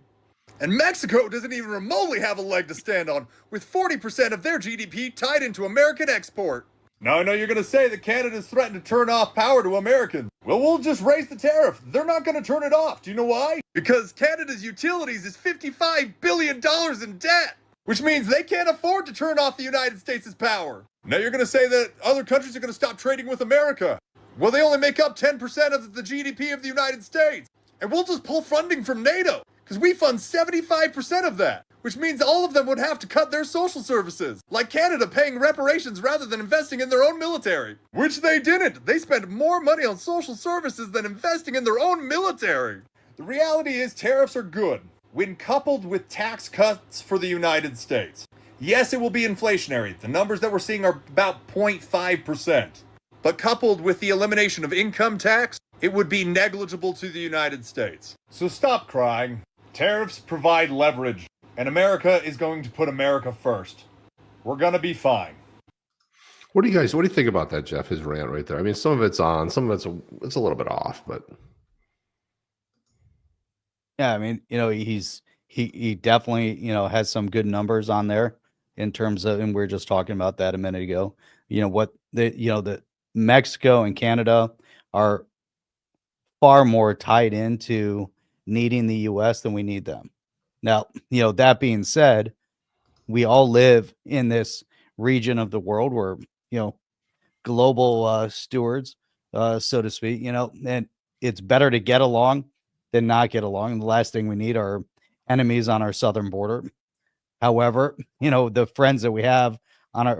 And Mexico doesn't even remotely have a leg to stand on, with 40% of their GDP tied into American export. Now, I know you're going to say that Canada's threatened to turn off power to Americans. Well, we'll just raise the tariff. They're not going to turn it off. Do you know why? Because Canada's utilities is $55 billion in debt, which means they can't afford to turn off the United States' power. Now, you're going to say that other countries are going to stop trading with America. Well, they only make up 10% of the GDP of the United States. And we'll just pull funding from NATO, because we fund 75% of that, which means all of them would have to cut their social services, like Canada paying reparations rather than investing in their own military, which they didn't. They spend more money on social services than investing in their own military. The reality is tariffs are good when coupled with tax cuts for the United States. Yes, it will be inflationary. The numbers that we're seeing are about 0.5%. But coupled with the elimination of income tax, it would be negligible to the United States. So stop crying. Tariffs provide leverage, and America is going to put America first. We're going to be fine. What do you think about that, Jeff? His rant right there. I mean, some of it's on, some of it's a little bit off, but yeah, I mean, he definitely, has some good numbers on there in terms of, and we were just talking about that a minute ago. The Mexico and Canada are far more tied into needing the US than we need them. Now, that being said, we all live in this region of the world where, global stewards, so to speak, and it's better to get along than not get along. And the last thing we need are enemies on our southern border. However, the friends that we have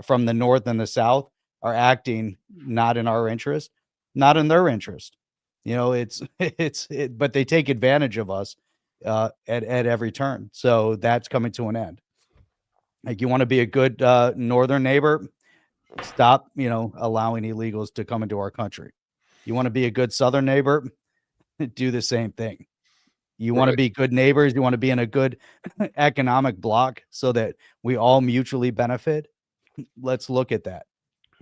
from the north and the south are acting not in our interest, not in their interest. But they take advantage of us at every turn. So that's coming to an end. Like, you want to be a good northern neighbor, stop, allowing illegals to come into our country. You want to be a good southern neighbor, do the same thing. You want to Right. be good neighbors, you want to be in a good economic block so that we all mutually benefit. Let's look at that.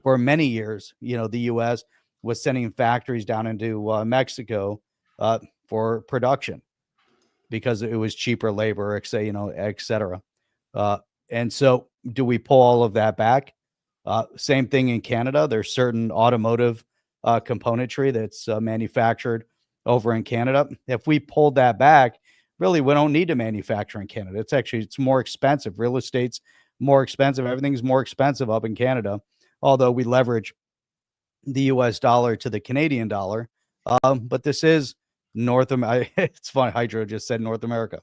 For many years, the US was sending factories down into Mexico for production because it was cheaper labor, et cetera. And so, do we pull all of that back? Same thing in Canada. There's certain automotive componentry that's manufactured over in Canada. If we pulled that back, really, we don't need to manufacture in Canada. It's more expensive. Real estate's more expensive. Everything's more expensive up in Canada. Although we leverage the US dollar to the Canadian dollar. But this is North America. It's funny. Hydro just said North America.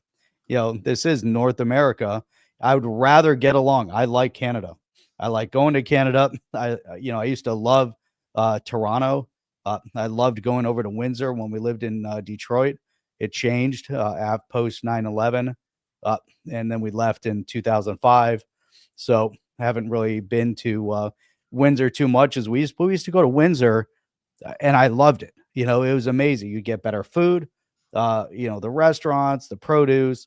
This is North America. I would rather get along. I like Canada. I like going to Canada. I used to love Toronto. I loved going over to Windsor when we lived in Detroit. It changed post 9/11. And then we left in 2005. So I haven't really been to Windsor too much as we used to go to Windsor, and I loved it. It was amazing. You get better food, the restaurants, the produce.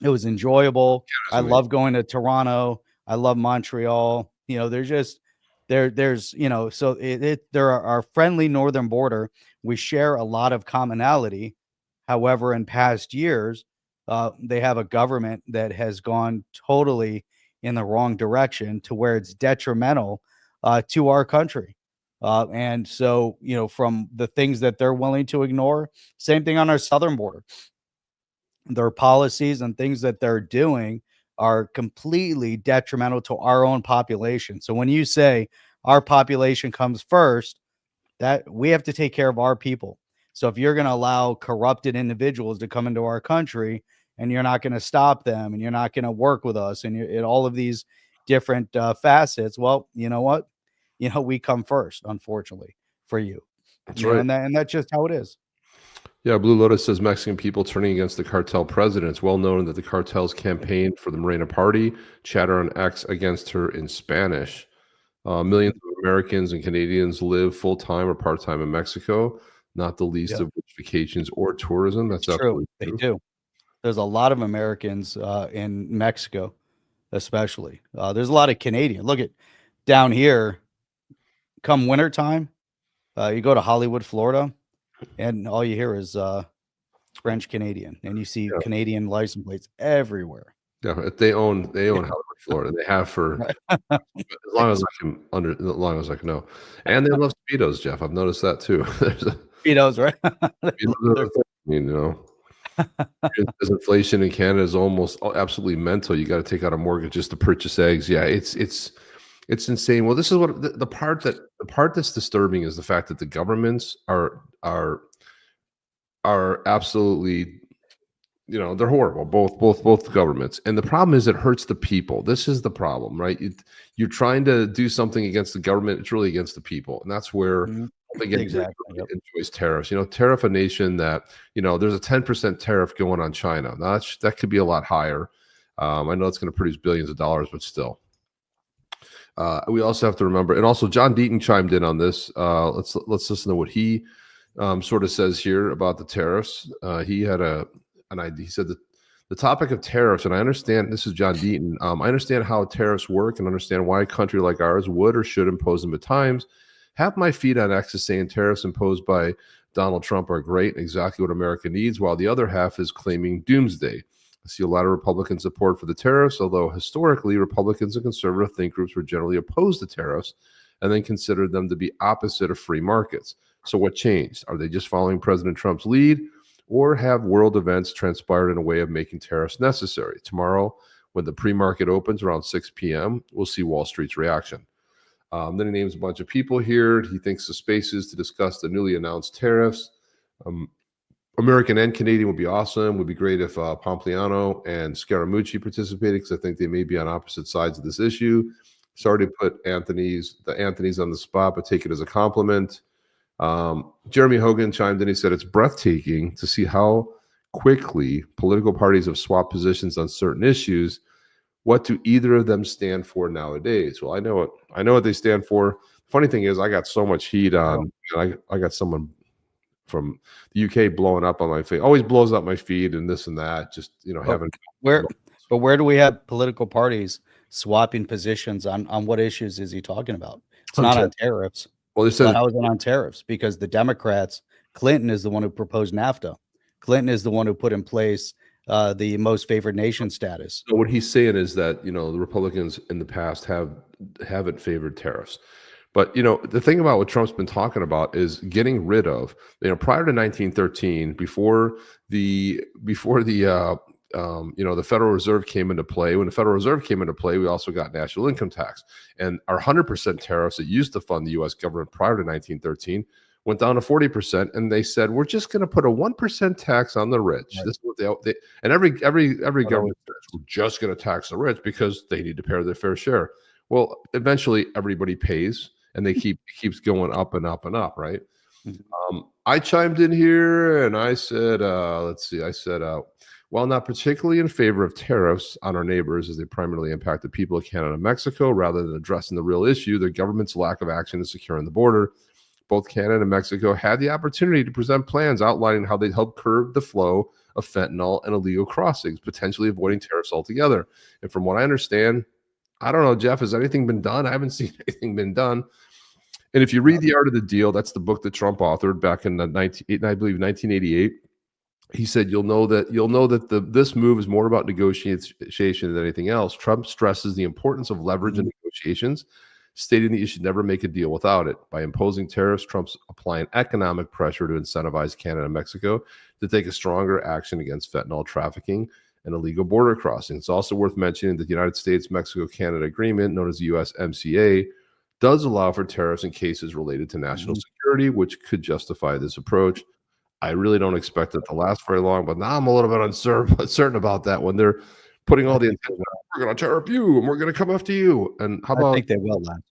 It was enjoyable. I Amazing. love going to Toronto. I love Montreal. There's just there's so there are our friendly northern border. We share a lot of commonality. However, in past years, they have a government that has gone totally in the wrong direction to where it's detrimental to our country. And so, from the things that they're willing to ignore, same thing on our southern border. Their policies and things that they're doing are completely detrimental to our own population. So when you say our population comes first, that we have to take care of our people. So if you're going to allow corrupted individuals to come into our country and you're not going to stop them and you're not going to work with us and in all of these different facets, well, you know what? We come first, unfortunately, for you. That's right. And that's just how it is. Yeah, Blue Lotus says Mexican people turning against the cartel president. It's well known that the cartels campaigned for the Morena party. Chatter on X against her in Spanish. Millions of Americans and Canadians live full-time or part-time in Mexico, not the least of which vacations or tourism. That's True. absolutely true. They do. There's a lot of Americans in Mexico, especially. There's a lot of Canadian. Look at down here, come wintertime, you go to Hollywood, Florida, and all you hear is French Canadian, and you see Canadian license plates everywhere. Yeah, they own Hollywood, Florida. They have for as long as I can know. And they love speedos, Jeff. I've noticed that too. Speedos, right? As inflation in Canada is almost absolutely mental. You got to take out a mortgage just to purchase eggs. Yeah, it's insane. Well, this is what the part that's disturbing is the fact that the governments are absolutely, they're horrible. Both governments, and the problem is it hurts the people. This is the problem, right? You're trying to do something against the government. It's really against the people, and that's where they get enjoys tariffs. Tariff a nation that there's a 10% tariff going on China. Now that could be a lot higher. I know it's going to produce billions of dollars, but still. We also have to remember, and also John Deaton chimed in on this. Let's listen to what he sort of says here about the tariffs. He had an idea. He said that the topic of tariffs, and I understand this is John Deaton. I understand how tariffs work and understand why a country like ours would or should impose them at times. Half my feed on X is saying tariffs imposed by Donald Trump are great and exactly what America needs, while the other half is claiming doomsday. I see a lot of Republican support for the tariffs, although historically Republicans and conservative think groups were generally opposed to tariffs and then considered them to be opposite of free markets. So what changed? Are they just following President Trump's lead, or have world events transpired in a way of making tariffs necessary? Tomorrow, when the pre-market opens around 6 p.m., we'll see Wall Street's reaction. Then he names a bunch of people here. He thinks the spaces to discuss the newly announced tariffs. American and Canadian would be awesome. Would be great if Pompliano and Scaramucci participated, because I think they may be on opposite sides of this issue. Sorry to put the Anthony's on the spot, but take it as a compliment. Jeremy Hogan chimed in. He said it's breathtaking to see how quickly political parties have swapped positions on certain issues what do either of them stand for nowadays? Well, I know what they stand for. Funny thing is, I got so much heat on. I got someone from the UK blowing up on my feed. Always blows up my feed and this and that. Just having where do we have political parties swapping positions on what issues is he talking about? It's not on tariffs. Well, they said how is it on tariffs? Because the Democrats, Clinton is the one who proposed NAFTA. Clinton is the one who put in place the most favored nation status. So what he's saying is that the Republicans in the past haven't favored tariffs. But the thing about what Trump's been talking about is getting rid of, prior to 1913, before the Federal Reserve came into play. When the Federal Reserve came into play, we also got national income tax, and our 100% tariffs that used to fund the U.S. government prior to 1913 went down to 40%, and they said we're just going to put a 1% tax on the rich. Right. This is what they and every government says we're just going to tax the rich because they need to pay their fair share. Well, eventually everybody pays, and they keeps going up and up and up, right? Mm-hmm. I chimed in here and I said, while not particularly in favor of tariffs on our neighbors as they primarily impact the people of Canada and Mexico, rather than addressing the real issue, the government's lack of action in securing the border, both Canada and Mexico had the opportunity to present plans outlining how they'd help curb the flow of fentanyl and illegal crossings, potentially avoiding tariffs altogether. And from what I understand, I don't know, Jeff, has anything been done? I haven't seen anything been done. And if you read The Art of the Deal, that's the book that Trump authored back in 1988. He said, you'll know that this move is more about negotiation than anything else. Trump stresses the importance of leverage in negotiations, stating that you should never make a deal without it. By imposing tariffs, Trump's applying economic pressure to incentivize Canada and Mexico to take a stronger action against fentanyl trafficking and illegal border crossing. It's also worth mentioning that the United States-Mexico-Canada Agreement, known as the USMCA, does allow for tariffs in cases related to national security, which could justify this approach. I really don't expect it to last very long, but now I'm a little bit uncertain about that when they're putting all the intent, we're going to tariff you and we're going to come after you. And how about? I think they will last.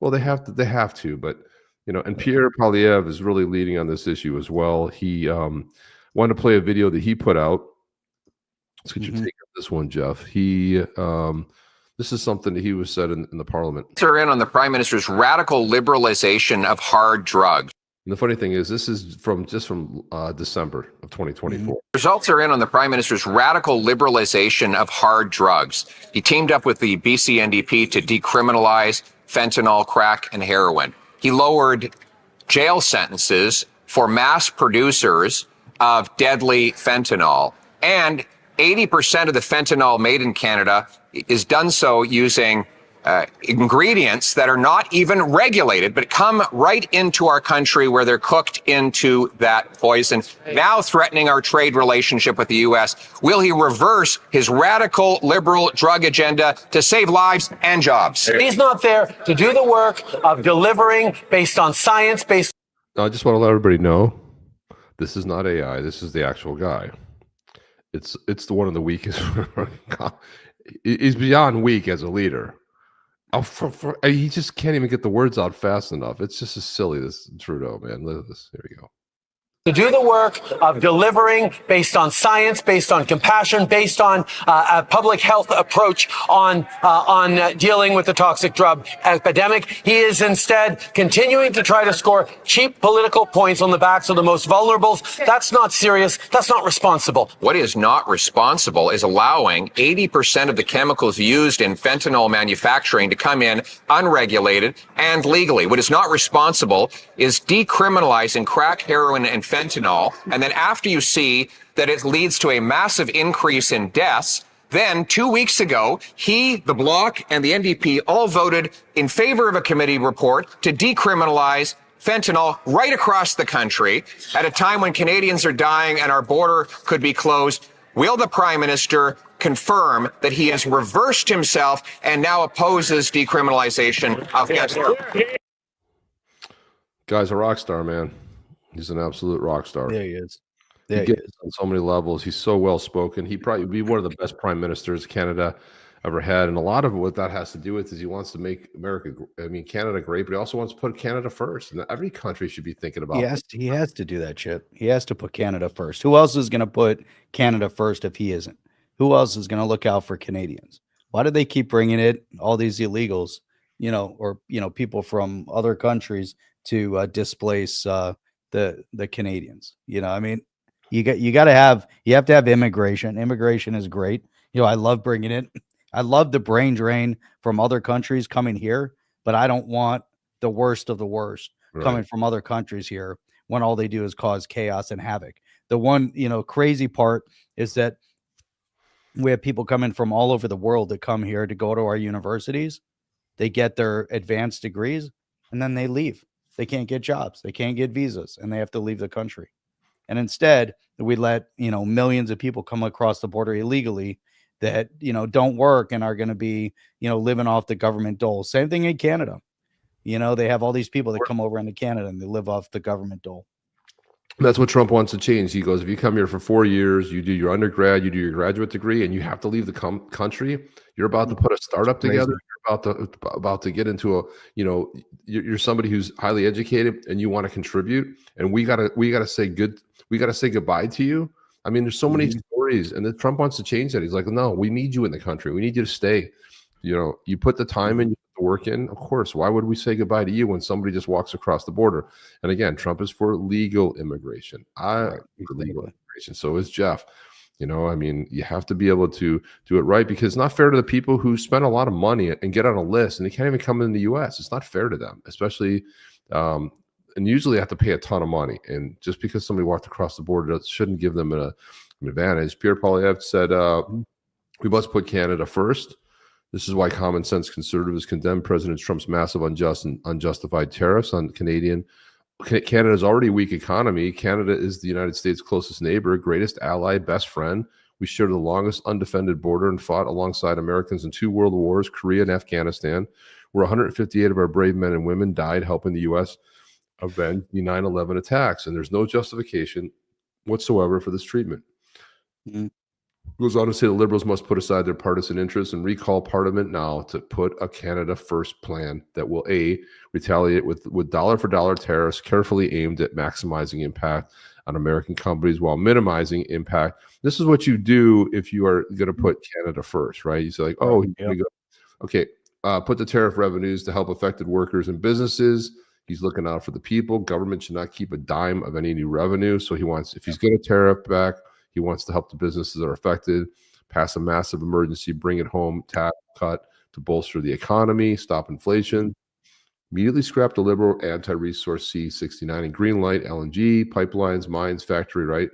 Well, they have to, but and Pierre Poilievre is really leading on this issue as well. He wanted to play a video that he put out. Let's get your take on this one, Jeff. This is something that he was said in the parliament. Are in on the Prime Minister's radical liberalization of hard drugs. And the funny thing is, this is from December of 2024. Results are in on the Prime Minister's radical liberalization of hard drugs. He teamed up with the BC NDP to decriminalize fentanyl, crack, and heroin. He lowered jail sentences for mass producers of deadly fentanyl. And 80% of the fentanyl made in Canada is done so using ingredients that are not even regulated, but come right into our country where they're cooked into that poison, now threatening our trade relationship with the U.S. Will he reverse his radical liberal drug agenda to save lives and jobs? He's not there to do the work of delivering based on science, I just want to let everybody know, this is not AI. This is the actual guy. It's the one of the weakest. He's beyond weak as a leader. He just can't even get the words out fast enough. It's just as silly, this Trudeau, man. Look at this. Here we go. to do the work of delivering based on science, based on compassion, based on a public health approach on dealing with the toxic drug epidemic. He is instead continuing to try to score cheap political points on the backs of the most vulnerable. That's not serious. That's not responsible. What is not responsible is allowing 80% of the chemicals used in fentanyl manufacturing to come in unregulated and legally. What is not responsible is decriminalizing crack, heroin, and fentanyl. And then after you see that it leads to a massive increase in deaths, then 2 weeks ago, he, the Bloc, and the NDP all voted in favor of a committee report to decriminalize fentanyl right across the country at a time when Canadians are dying and our border could be closed. Will the Prime Minister confirm that he has reversed himself and now opposes decriminalization of fentanyl? Guy's a rock star, man. He's an absolute rock star. There he is. He gets on so many levels. He's so well spoken. He'd probably be one of the best prime ministers Canada ever had. And a lot of what that has to do with is he wants to make Canada great, but he also wants to put Canada first. And every country should be thinking about he has to do that shit. He has to put Canada first. Who else is going to put Canada first if he isn't? Who else is going to look out for Canadians? Why do they keep bringing it, all these illegals, or people from other countries to displace the Canadians? I mean, you have to have immigration. Immigration is great. I love bringing it. I love the brain drain from other countries coming here, but I don't want the worst of the worst coming Right. from other countries here when all they do is cause chaos and havoc. The one, crazy part is that we have people coming from all over the world that come here to go to our universities. They get their advanced degrees and then they leave. They can't get jobs. They can't get visas and they have to leave the country. And instead, we let, millions of people come across the border illegally that, don't work and are going to be, living off the government dole. Same thing in Canada. They have all these people that come over into Canada and they live off the government dole. That's what Trump wants to change. He goes, if you come here for 4 years, you do your undergrad, you do your graduate degree, and you have to leave the country, you're about to put a startup together. You're about to get into a, you're somebody who's highly educated and you want to contribute. And we gotta say goodbye to you. I mean, there's so many stories, and then Trump wants to change that. He's like, no, we need you in the country. We need you to stay. You put the time in, you put the work in. Of course, why would we say goodbye to you when somebody just walks across the border? And again, Trump is for legal immigration. I'm for legal immigration. So is Jeff. I mean, you have to be able to do it right, because it's not fair to the people who spend a lot of money and get on a list and they can't even come in the U.S. It's not fair to them, especially, and usually they have to pay a ton of money. And just because somebody walked across the border shouldn't give them an advantage. Pierre Poilievre said, we must put Canada first. This is why common sense conservatives condemn President Trump's massive unjust and unjustified tariffs on Canada's already weak economy. Canada is the United States' closest neighbor, greatest ally, best friend. We share the longest undefended border and fought alongside Americans in 2 world wars, Korea and Afghanistan, where 158 of our brave men and women died helping the U.S. avenge the 9/11 attacks. And there's no justification whatsoever for this treatment. Goes on to say the Liberals must put aside their partisan interests and recall Parliament now to put a Canada First plan that will retaliate with dollar-for-dollar tariffs carefully aimed at maximizing impact on American companies while minimizing impact. This is what you do if you are going to put Canada first, right? You say like, oh, here we go. Okay, put the tariff revenues to help affected workers and businesses. He's looking out for the people. Government should not keep a dime of any new revenue. So he wants, if he's going to tariff back, he wants to help the businesses that are affected, pass a massive emergency, bring it home, tax cut to bolster the economy, stop inflation. Immediately scrap the liberal anti-resource C-69 and green light LNG, pipelines, mines, factory, right?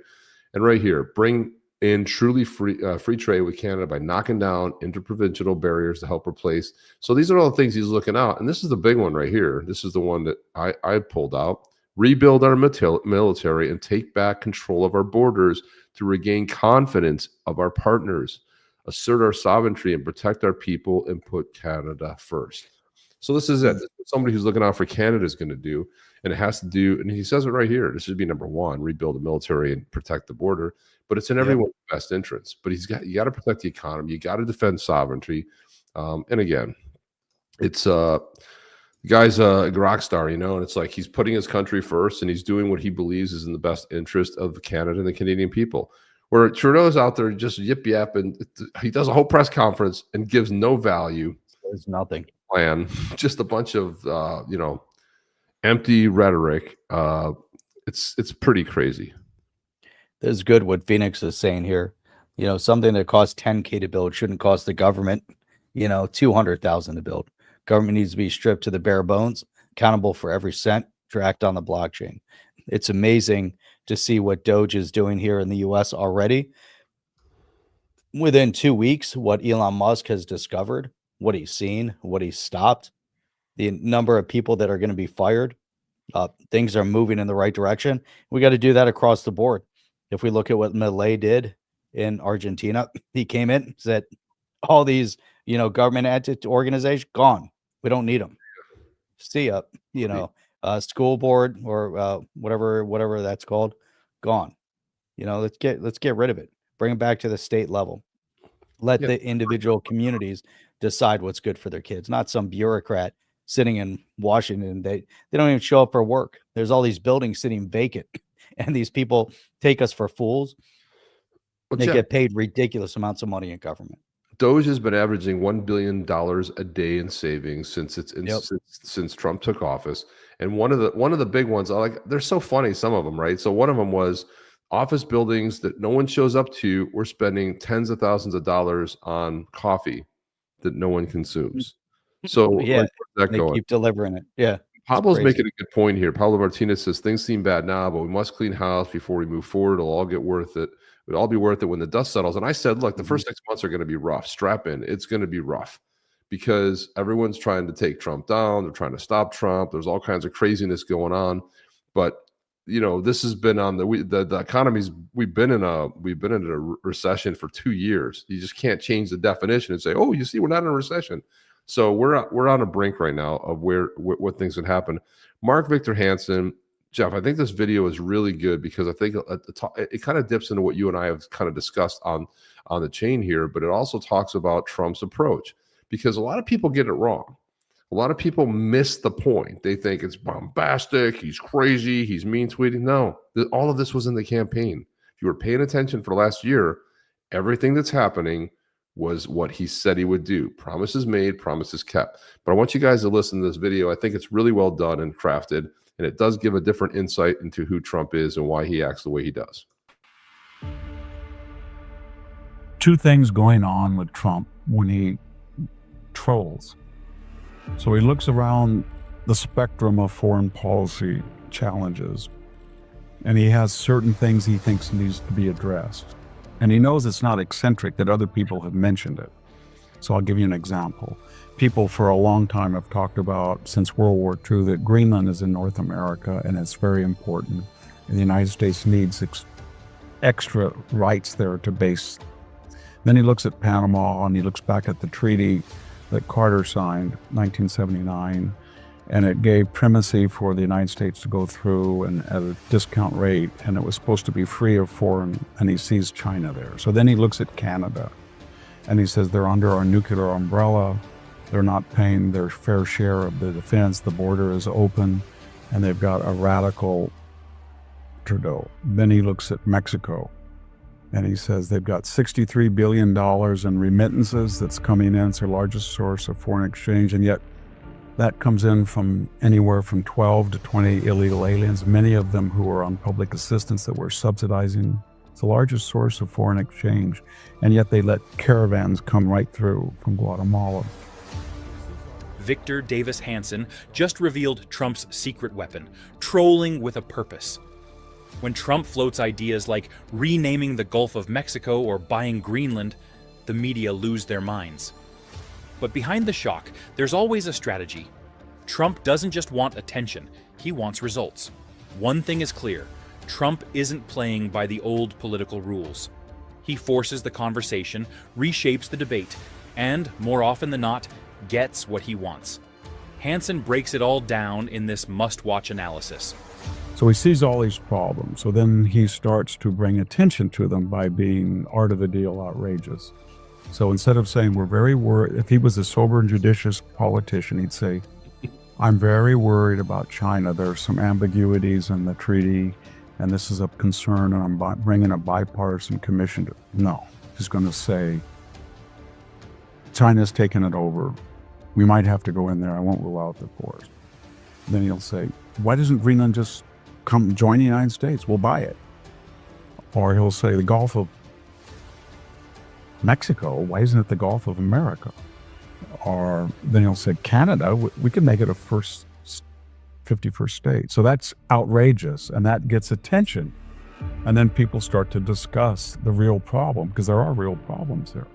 And right here, bring in truly free trade with Canada by knocking down interprovincial barriers to help replace. So these are all the things he's looking out. And this is the big one right here. This is the one that I pulled out. Rebuild our military and take back control of our borders to regain confidence of our partners, assert our sovereignty and protect our people, and put Canada first. So this is it. This is somebody who's looking out for Canada is going to do, and it has to do, and he says it right here. This should be number one: rebuild the military and protect the border. But it's in everyone's best interest. But you got to protect the economy. You got to defend sovereignty. And again, it's the guy's a rock star, and it's like he's putting his country first, and he's doing what he believes is in the best interest of Canada and the Canadian people. Where Trudeau's out there just yip yap, and he does a whole press conference and gives no value. There's nothing plan, just a bunch of empty rhetoric. It's pretty crazy. This is good what Phoenix is saying here. Something that costs $10K to build shouldn't cost the government, $200,000 to build. Government needs to be stripped to the bare bones, accountable for every cent, tracked on the blockchain. It's amazing to see what Doge is doing here in the US already. Within 2 weeks, what Elon Musk has discovered, what he's seen, what he's stopped, the number of people that are going to be fired, things are moving in the right direction. We got to do that across the board. If we look at what Milei did in Argentina, he came in, said, all these, government entity organizations gone. We don't need them. See ya. School board or whatever that's called, gone. Let's get rid of it. Bring it back to the state level. Let the individual communities decide what's good for their kids, not some bureaucrat sitting in Washington. They don't even show up for work. There's all these buildings sitting vacant, and these people take us for fools. They get paid ridiculous amounts of money in government. Doge has been averaging $1 billion a day in savings since Trump took office. And one of the big ones, they're so funny, some of them, right? So one of them was office buildings that no one shows up to. We're spending tens of thousands of dollars on coffee that no one consumes. So Yeah, where's that they going? keep delivering it. Yeah. Pablo's making a good point here. Pablo Martinez says things seem bad now, but we must clean house before we move forward. It'll all get worth it. It'll all be worth it when the dust settles. And I said, look, the first 6 months are going to be rough. Strap in. It's going to be rough because everyone's trying to take Trump down. They're trying to stop Trump. There's all kinds of craziness going on. But this has been on the economy's. We've been in a recession for 2 years. You just can't change the definition and say, oh, you see, we're not in a recession. So we're on a brink right now of what things could happen. Mark Victor Hansen, Jeff, I think this video is really good because I think it kind of dips into what you and I have kind of discussed on the chain here, but it also talks about Trump's approach because a lot of people get it wrong. A lot of people miss the point. They think it's bombastic, he's crazy, he's mean tweeting. No, all of this was in the campaign. If you were paying attention for the last year, everything that's happening was what he said he would do. Promises made, promises kept. But I want you guys to listen to this video. I think it's really well done and crafted, and it does give a different insight into who Trump is and why he acts the way he does. Two things going on with Trump when he trolls. So he looks around the spectrum of foreign policy challenges, and he has certain things he thinks needs to be addressed. And he knows it's not eccentric, that other people have mentioned it. So I'll give you an example. People for a long time have talked about, since World War II, that Greenland is in North America and it's very important. And the United States needs extra rights there to base. Then he looks at Panama and he looks back at the treaty that Carter signed, 1979, and it gave primacy for the United States to go through and at a discount rate, and it was supposed to be free of foreign, and he sees China there. So then he looks at Canada, and he says they're under our nuclear umbrella, they're not paying their fair share of the defense, the border is open, and they've got a radical Trudeau. Then he looks at Mexico, and he says they've got $63 billion in remittances that's coming in. It's their largest source of foreign exchange, and yet that comes in from anywhere from 12 to 20 illegal aliens, many of them who are on public assistance that we're subsidizing. It's the largest source of foreign exchange, and yet they let caravans come right through from Guatemala. Victor Davis Hansen just revealed Trump's secret weapon, trolling with a purpose. When Trump floats ideas like renaming the Gulf of Mexico or buying Greenland, the media lose their minds. But behind the shock, there's always a strategy. Trump doesn't just want attention, he wants results. One thing is clear, Trump isn't playing by the old political rules. He forces the conversation, reshapes the debate, and, more often than not, gets what he wants. Hansen breaks it all down in this must-watch analysis. So he sees all these problems, so then he starts to bring attention to them by being art of the deal outrageous. So instead of saying, we're very worried, if he was a sober and judicious politician, he'd say, I'm very worried about China. There are some ambiguities in the treaty, and this is a concern, and I'm bringing a bipartisan commission to. No, he's going to say, China's taken it over. We might have to go in there. I won't rule out the force. Then he'll say, why doesn't Greenland just come join the United States? We'll buy it. Or he'll say, the Gulf of Mexico, why isn't it the Gulf of America? Or then he'll say, Canada, we can make it a 51st state. So that's outrageous, and that gets attention. And then people start to discuss the real problem, because there are real problems there.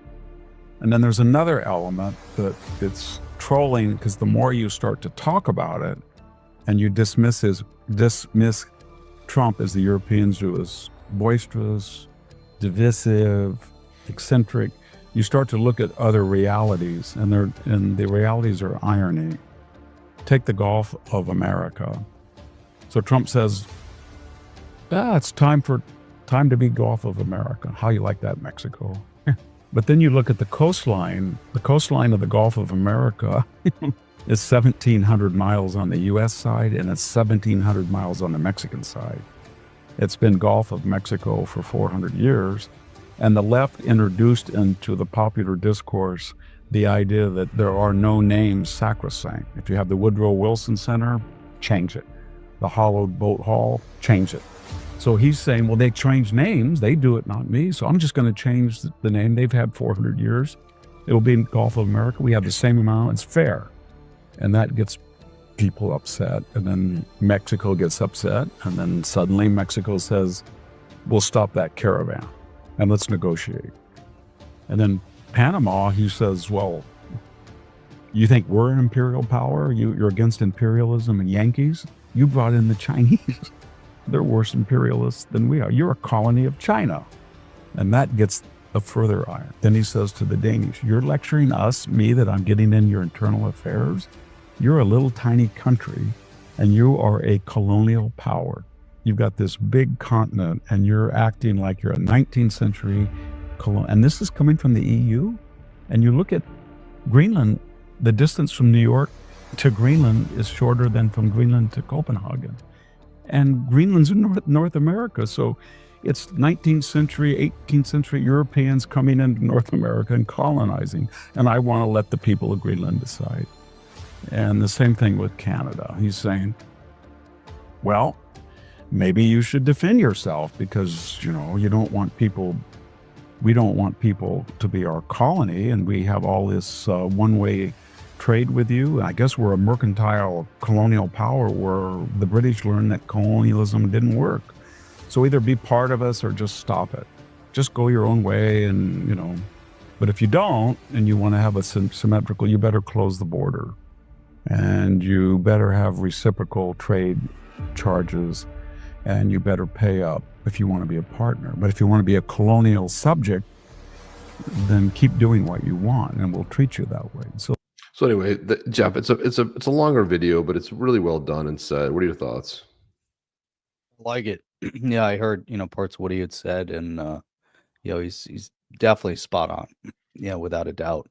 And then there's another element that it's trolling, because the more you start to talk about it, and you dismiss Trump as the Europeans do, as boisterous, divisive, eccentric, you start to look at other realities, and the realities are irony. Take the Gulf of America. So Trump says, it's time to be Gulf of America. How you like that, Mexico? But then you look at the coastline of the Gulf of America is 1,700 miles on the U.S. side, and it's 1,700 miles on the Mexican side. It's been Gulf of Mexico for 400 years. And the left introduced into the popular discourse the idea that there are no names sacrosanct. If you have the Woodrow Wilson Center, change it. The Hollowed Boat Hall, change it. So he's saying, well, they change names. They do it, not me. So I'm just going to change the name. They've had 400 years. It will be in Gulf of America. We have the same amount. It's fair. And that gets people upset. And then Mexico gets upset. And then suddenly Mexico says, we'll stop that caravan and let's negotiate. And then Panama, he says, well, you think we're an imperial power? You're against imperialism and Yankees? You brought in the Chinese. They're worse imperialists than we are. You're a colony of China. And that gets a further iron. Then he says to the Danish, you're lecturing me, that I'm getting in your internal affairs? You're a little tiny country, and you are a colonial power. You've got this big continent, and you're acting like you're a 19th century colonial. And this is coming from the EU? And you look at Greenland, the distance from New York to Greenland is shorter than from Greenland to Copenhagen. And Greenland's in North America. So it's 19th century, 18th century Europeans coming into North America and colonizing. And I want to let the people of Greenland decide. And the same thing with Canada. He's saying, well, maybe you should defend yourself because, you don't want people, we don't want people to be our colony. And we have all this one-way trade with you. I guess we're a mercantile colonial power where the British learned that colonialism didn't work. So either be part of us or just stop it. Just go your own way and, but if you don't and you want to have a symmetrical, you better close the border and you better have reciprocal trade charges and you better pay up if you want to be a partner. But if you want to be a colonial subject, then keep doing what you want and we'll treat you that way. So anyway, Jeff, it's a longer video, but it's really well done and said. What are your thoughts? I like it. Yeah, I heard parts of what he had said, and he's definitely spot on. Without a doubt.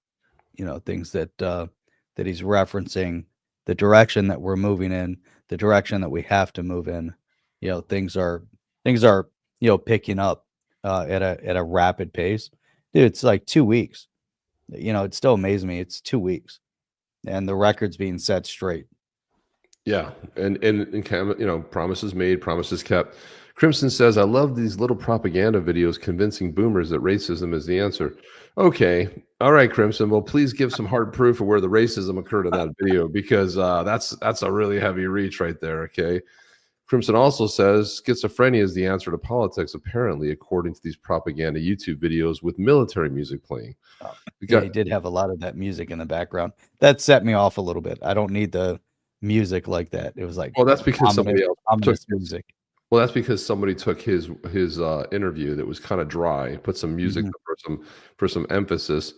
Things that he's referencing, the direction that we're moving in, the direction that we have to move in. Things are picking up at a rapid pace. Dude, it's like 2 weeks. It still amazes me. It's 2 weeks. And the record's being set straight. Yeah, and promises made, promises kept. Crimson says, I love these little propaganda videos convincing boomers that racism is the answer. Okay, all right, Crimson. Well, please give some hard proof of where the racism occurred in that video, because that's a really heavy reach right there, okay? Crimson also says, schizophrenia is the answer to politics, apparently, according to these propaganda YouTube videos with military music playing. He did have a lot of that music in the background. That set me off a little bit. I don't need the music like that. It was like, well, that's because somebody else took music. Well, that's because somebody took his interview that was kind of dry, put some music for some emphasis.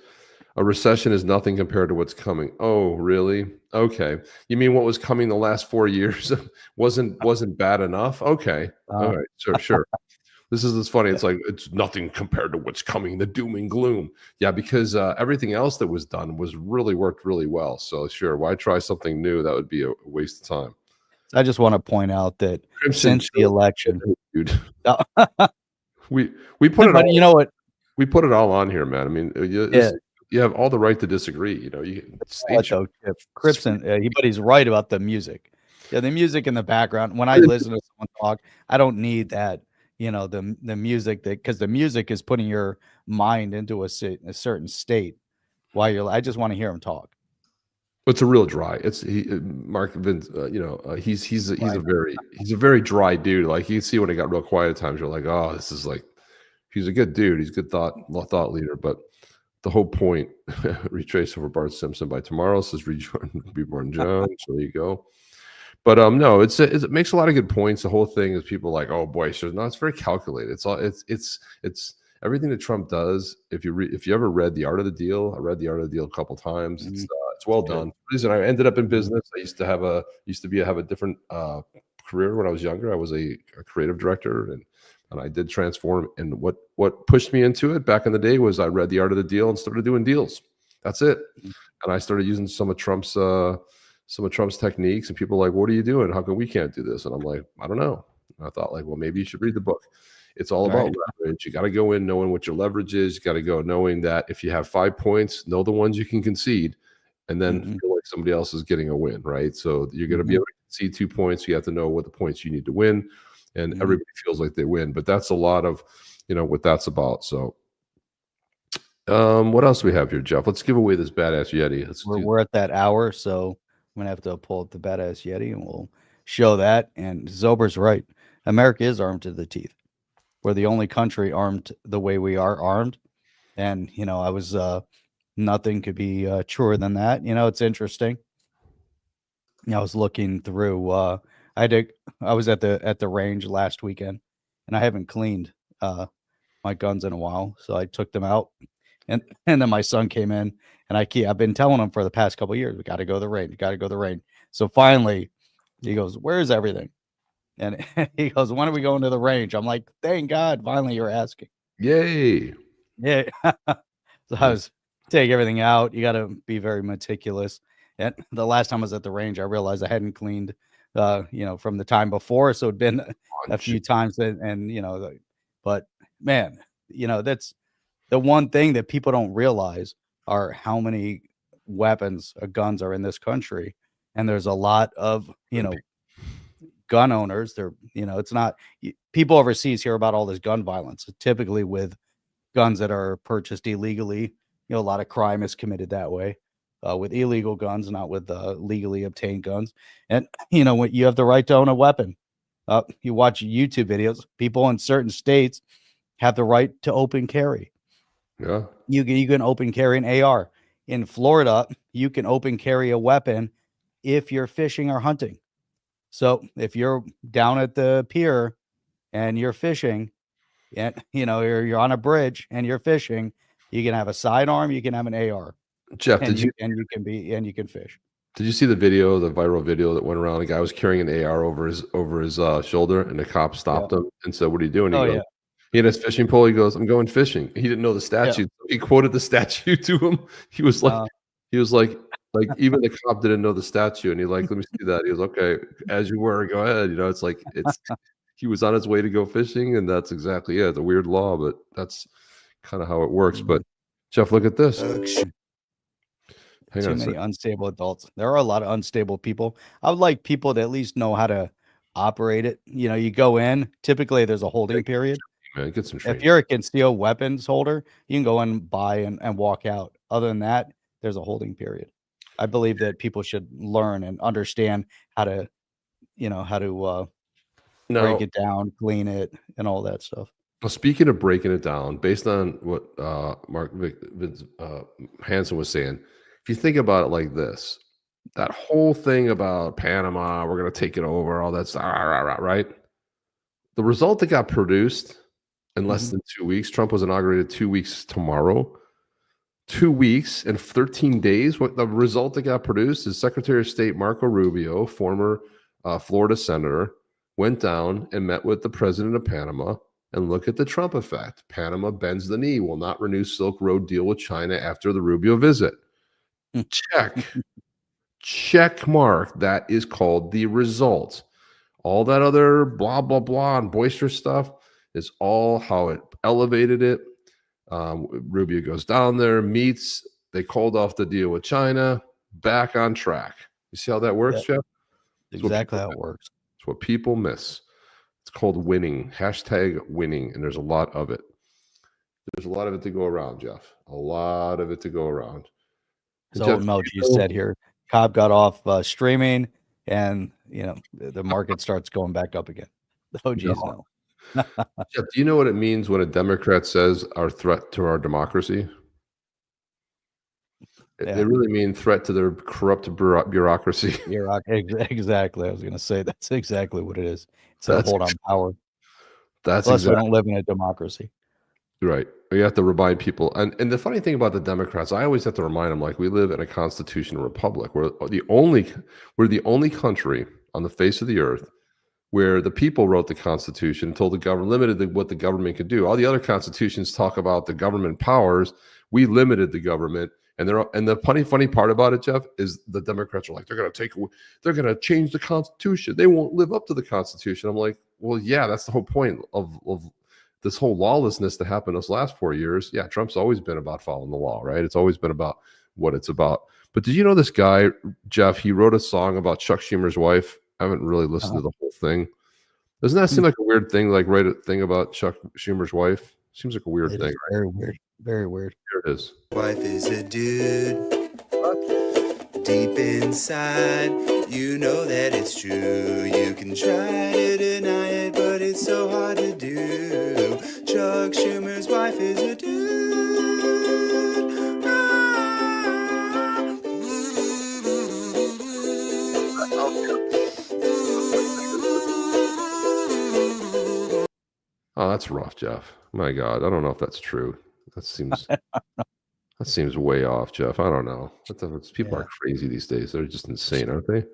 A recession is nothing compared to what's coming. Oh, really? Okay. You mean what was coming the last 4 years wasn't bad enough? Okay. All right. Sure. This is funny. It's like, it's nothing compared to what's coming, the doom and gloom. Yeah, because everything else that was done worked really well. So sure, why try something new? That would be a waste of time. I just want to point out that since the election, dude, we put it but all, you know what? We put it all on here, man. I mean, you have all the right to disagree. You Crimson, but he's right about the music. Yeah, the music in the background. When I listen to someone talk, I don't need that. The music, because the music is putting your mind into a certain state while I just want to hear him talk. It's a real dry. Mark Vince. He's a very dry dude. Like you can see when it got real quiet at times, you're like, oh, this is like, he's a good dude. He's a good thought leader. But the whole point, retrace over Bart Simpson by tomorrow, says Reborn John. So there you go. But no, it makes a lot of good points. The whole thing is people like, oh boy, so no, it's very calculated. It's everything that Trump does. If you ever read The Art of the Deal, I read The Art of the Deal a couple times. Mm-hmm. It's well done. The reason I ended up in business, I used to have a different career when I was younger. I was a creative director, and I did transform. And what pushed me into it back in the day was I read The Art of the Deal and started doing deals. That's it. And I started using some of Trump's techniques, and people are like, what are you doing? How come we can't do this? And I'm like, I don't know. And I thought, like, well, maybe you should read the book. It's all about leverage. You got to go in knowing what your leverage is. You got to go knowing that if you have 5 points, know the ones you can concede, and then feel like somebody else is getting a win, right? So you're going to be able to concede 2 points. You have to know what the points you need to win, and everybody feels like they win. But that's a lot of, what that's about. So what else do we have here, Jeff? Let's give away this badass Yeti. We're at that hour, so I'm gonna have to pull up the badass Yeti and we'll show that. And Zober's right. America is armed to the teeth. We're the only country armed the way we are armed. And I was nothing could be truer than that. It's interesting. I was looking through I was at the range last weekend, and I haven't cleaned my guns in a while. So I took them out. And then my son came in, and I've been telling him for the past couple of years, we got to go to the range. Got to go to the range. So finally, he goes, "Where's everything?" And he goes, "When are we going to the range?" I'm like, "Thank God, finally you're asking." Yay! Yeah. So I was take everything out. You got to be very meticulous. And the last time I was at the range, I realized I hadn't cleaned, from the time before. So it'd been a few times, but man, that's the one thing that people don't realize are how many weapons or guns are in this country. And there's a lot of, gun owners. It's not people overseas hear about all this gun violence, typically with guns that are purchased illegally. A lot of crime is committed that way with illegal guns, not with legally obtained guns. And, when you have the right to own a weapon, you watch YouTube videos, people in certain states have the right to open carry. Yeah. You can open carry an AR. In Florida, you can open carry a weapon if you're fishing or hunting. So if you're down at the pier and you're fishing, and you're on a bridge and you're fishing, you can have a sidearm, you can have an AR. Jeff, and you can fish. Did you see the viral video that went around? The guy was carrying an AR over his shoulder, and the cop stopped him and said, "What are you doing?" He had his fishing pole. He goes, "I'm going fishing." He didn't know the statute. Yeah. He quoted the statute to him. He was like, even the cop didn't know the statute, and let me see that. He was okay, as you were, go ahead. He was on his way to go fishing, and that's exactly it. It's a weird law, but that's kind of how it works. But Jeff, look at this. Too many unstable adults. There are a lot of unstable people. I would like people to at least know how to operate it. You go in, typically there's a holding period. Man, get some training. If you're a concealed weapons holder, you can go and buy and walk out. Other than that, there's a holding period. I believe that people should learn and understand how to break it down, clean it, and all that stuff. Well, speaking of breaking it down, based on what Mark Hansen was saying, if you think about it like this, that whole thing about Panama, we're going to take it over, all that stuff, right? The result that got produced in less than 2 weeks, Trump was inaugurated 2 weeks tomorrow. 2 weeks and 13 days. What the result that got produced is Secretary of State Marco Rubio, former Florida senator, went down and met with the president of Panama. And look at the Trump effect. Panama bends the knee, will not renew Silk Road deal with China after the Rubio visit. Check mark. That is called the result. All that other blah, blah, blah and boisterous stuff is all how it elevated it. Rubio goes down there, meets. They called off the deal with China. Back on track. You see how that works, Jeff? Exactly how it works. It's what people miss. It's called winning. #winning. And there's a lot of it. There's a lot of it to go around, Jeff. A lot of it to go around. So Emoji said here, Cobb got off streaming, and the market starts going back up again. The OGs know. Jeff, do you know what it means when a Democrat says our threat to our democracy? They really mean threat to their corrupt bureaucracy. Exactly. I was going to say that's exactly what it is. It's a hold on power. That's Plus, we don't live in a democracy. Right. You have to remind people. And the funny thing about the Democrats, I always have to remind them, we live in a constitutional republic. We're the only country on the face of the earth where the people wrote the Constitution, told the government, limited what the government could do. All the other constitutions talk about the government powers. We limited the government. And the funny part about it, Jeff, is the Democrats are like, they're going to change the Constitution. They won't live up to the Constitution. I'm like, well, yeah, that's the whole point of this whole lawlessness that happened those last 4 years, yeah, Trump's always been about following the law, right? It's always been about what it's about. But did you know this guy, Jeff, he wrote a song about Chuck Schumer's wife? I haven't really listened to the whole thing. Doesn't that seem like a weird thing, like write a thing about Chuck Schumer's wife? Seems like a weird thing. Right? Very weird. Very weird. Here it is. Wife is a dude. Deep inside, you know that it's true. You can try to deny it, but it's so hard to do. Chuck Schumer's wife is a dude. Oh, that's rough, Jeff. My God, I don't know if that's true. That seems way off, Jeff. I don't know. People are crazy these days. They're just insane, aren't they?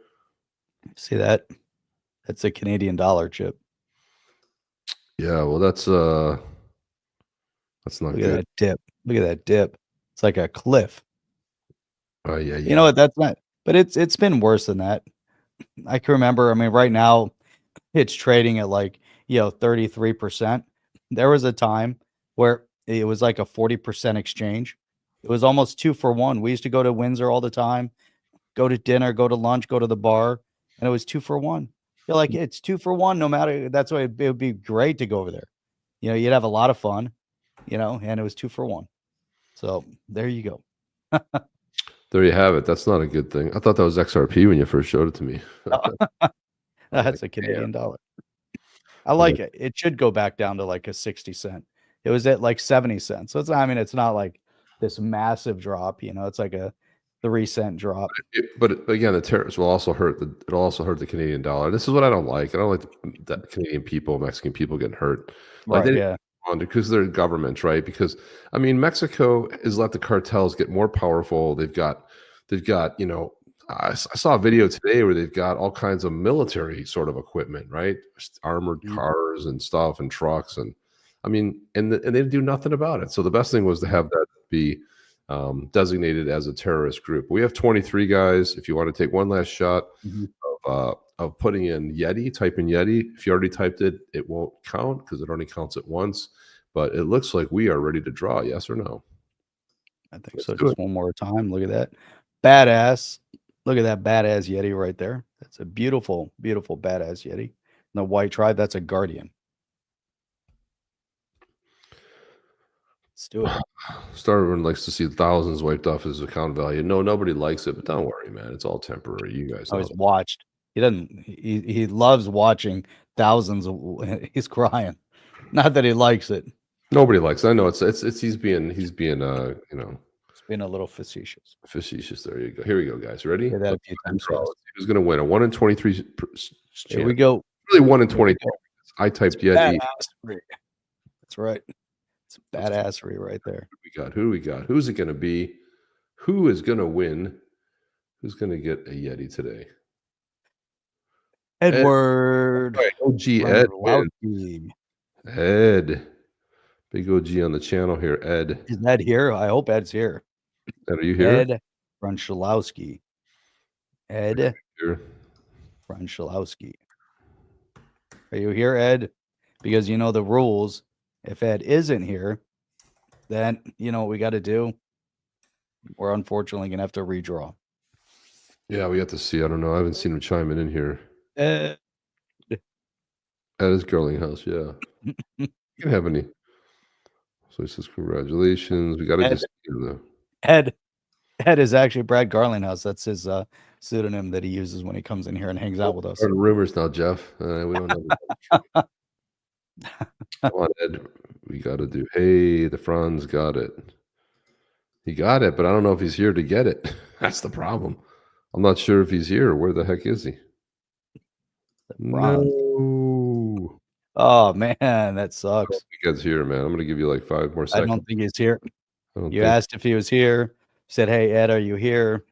See that? That's a Canadian dollar, Chip. Yeah, well, that's not Look good. at that dip. Look at that dip. It's like a cliff. Oh yeah. You know what? That's not. But it's been worse than that. I can remember. I mean, right now, it's trading at like 33%. There was a time where it was like a 40% exchange. It was almost 2 for 1. We used to go to Windsor all the time, go to dinner, go to lunch, go to the bar, and it was 2 for 1. You're like, it's 2 for 1, no matter. That's why it would be great to go over there. You'd have a lot of fun, and it was 2 for 1. So there you go. There you have it. That's not a good thing. I thought that was XRP when you first showed it to me. That's a Canadian dollar. I like it. It should go back down to like a 60 cent. It was at like 70 cents. So it's not like this massive drop, it's like a 3 cent drop. But again, the tariffs will also hurt the Canadian dollar. This is what I don't like. I don't like the Canadian people, Mexican people getting hurt. Like Right, because they're governments, right? Because I mean, Mexico has let the cartels get more powerful. They've got, I saw a video today where they've got all kinds of military sort of equipment, right? Armored cars and stuff and trucks. And I mean, and they do nothing about it. So the best thing was to have that be designated as a terrorist group. We have 23 guys. If you want to take one last shot of putting in Yeti, type in Yeti. If you already typed it, it won't count because it only counts it once. But it looks like we are ready to draw. Yes or no? I think so. Just one more time. Look at that. Badass. Look at that badass Yeti right there. That's a beautiful, beautiful badass Yeti. And the white tribe, that's a guardian. Let's do it. Starvin likes to see thousands wiped off his account value. No, nobody likes it, but don't worry, man. It's all temporary. You guys know. He's watched. He doesn't. He loves watching thousands. He's crying. Not that he likes it. Nobody likes it. I know it's he's being It's being a little facetious. Facetious. There you go. Here we go, guys. Ready? Say that a few times fast. Who's going to win? A 1 in 23. Here we go. Really 1 in 23. I typed Yeti. That's right. It's badassery right there. Who do we got? Who's it going to be? Who is going to win? Who's going to get a Yeti today? Edward. OG Ed. Ed. Big OG on the channel here, Ed. Is Ed here? I hope Ed's here. Ed, are you here? Ed Brunchalowski. Ed Here. Brunchalowski. Are you here, Ed? Because you know the rules. If Ed isn't here, then you know what we got to do. We're unfortunately going to have to redraw. Yeah, we have to see. I don't know. I haven't seen him chiming in here. Ed. At his girling house, yeah. You can have any. So he says, congratulations. We got to just Ed is actually Brad Garlinghouse. That's his pseudonym that he uses when he comes in here and hangs out with us. Rumors now, Jeff. We don't know. Come on, Ed. We got to do. Hey, the Franz got it. He got it, but I don't know if he's here to get it. That's the problem. I'm not sure if he's here. Where the heck is he? No. Oh man, that sucks. He gets here, man. I'm gonna give you like 5 more seconds. I don't think he's here. You asked if he was here. Said, "Hey Ed, are you here?"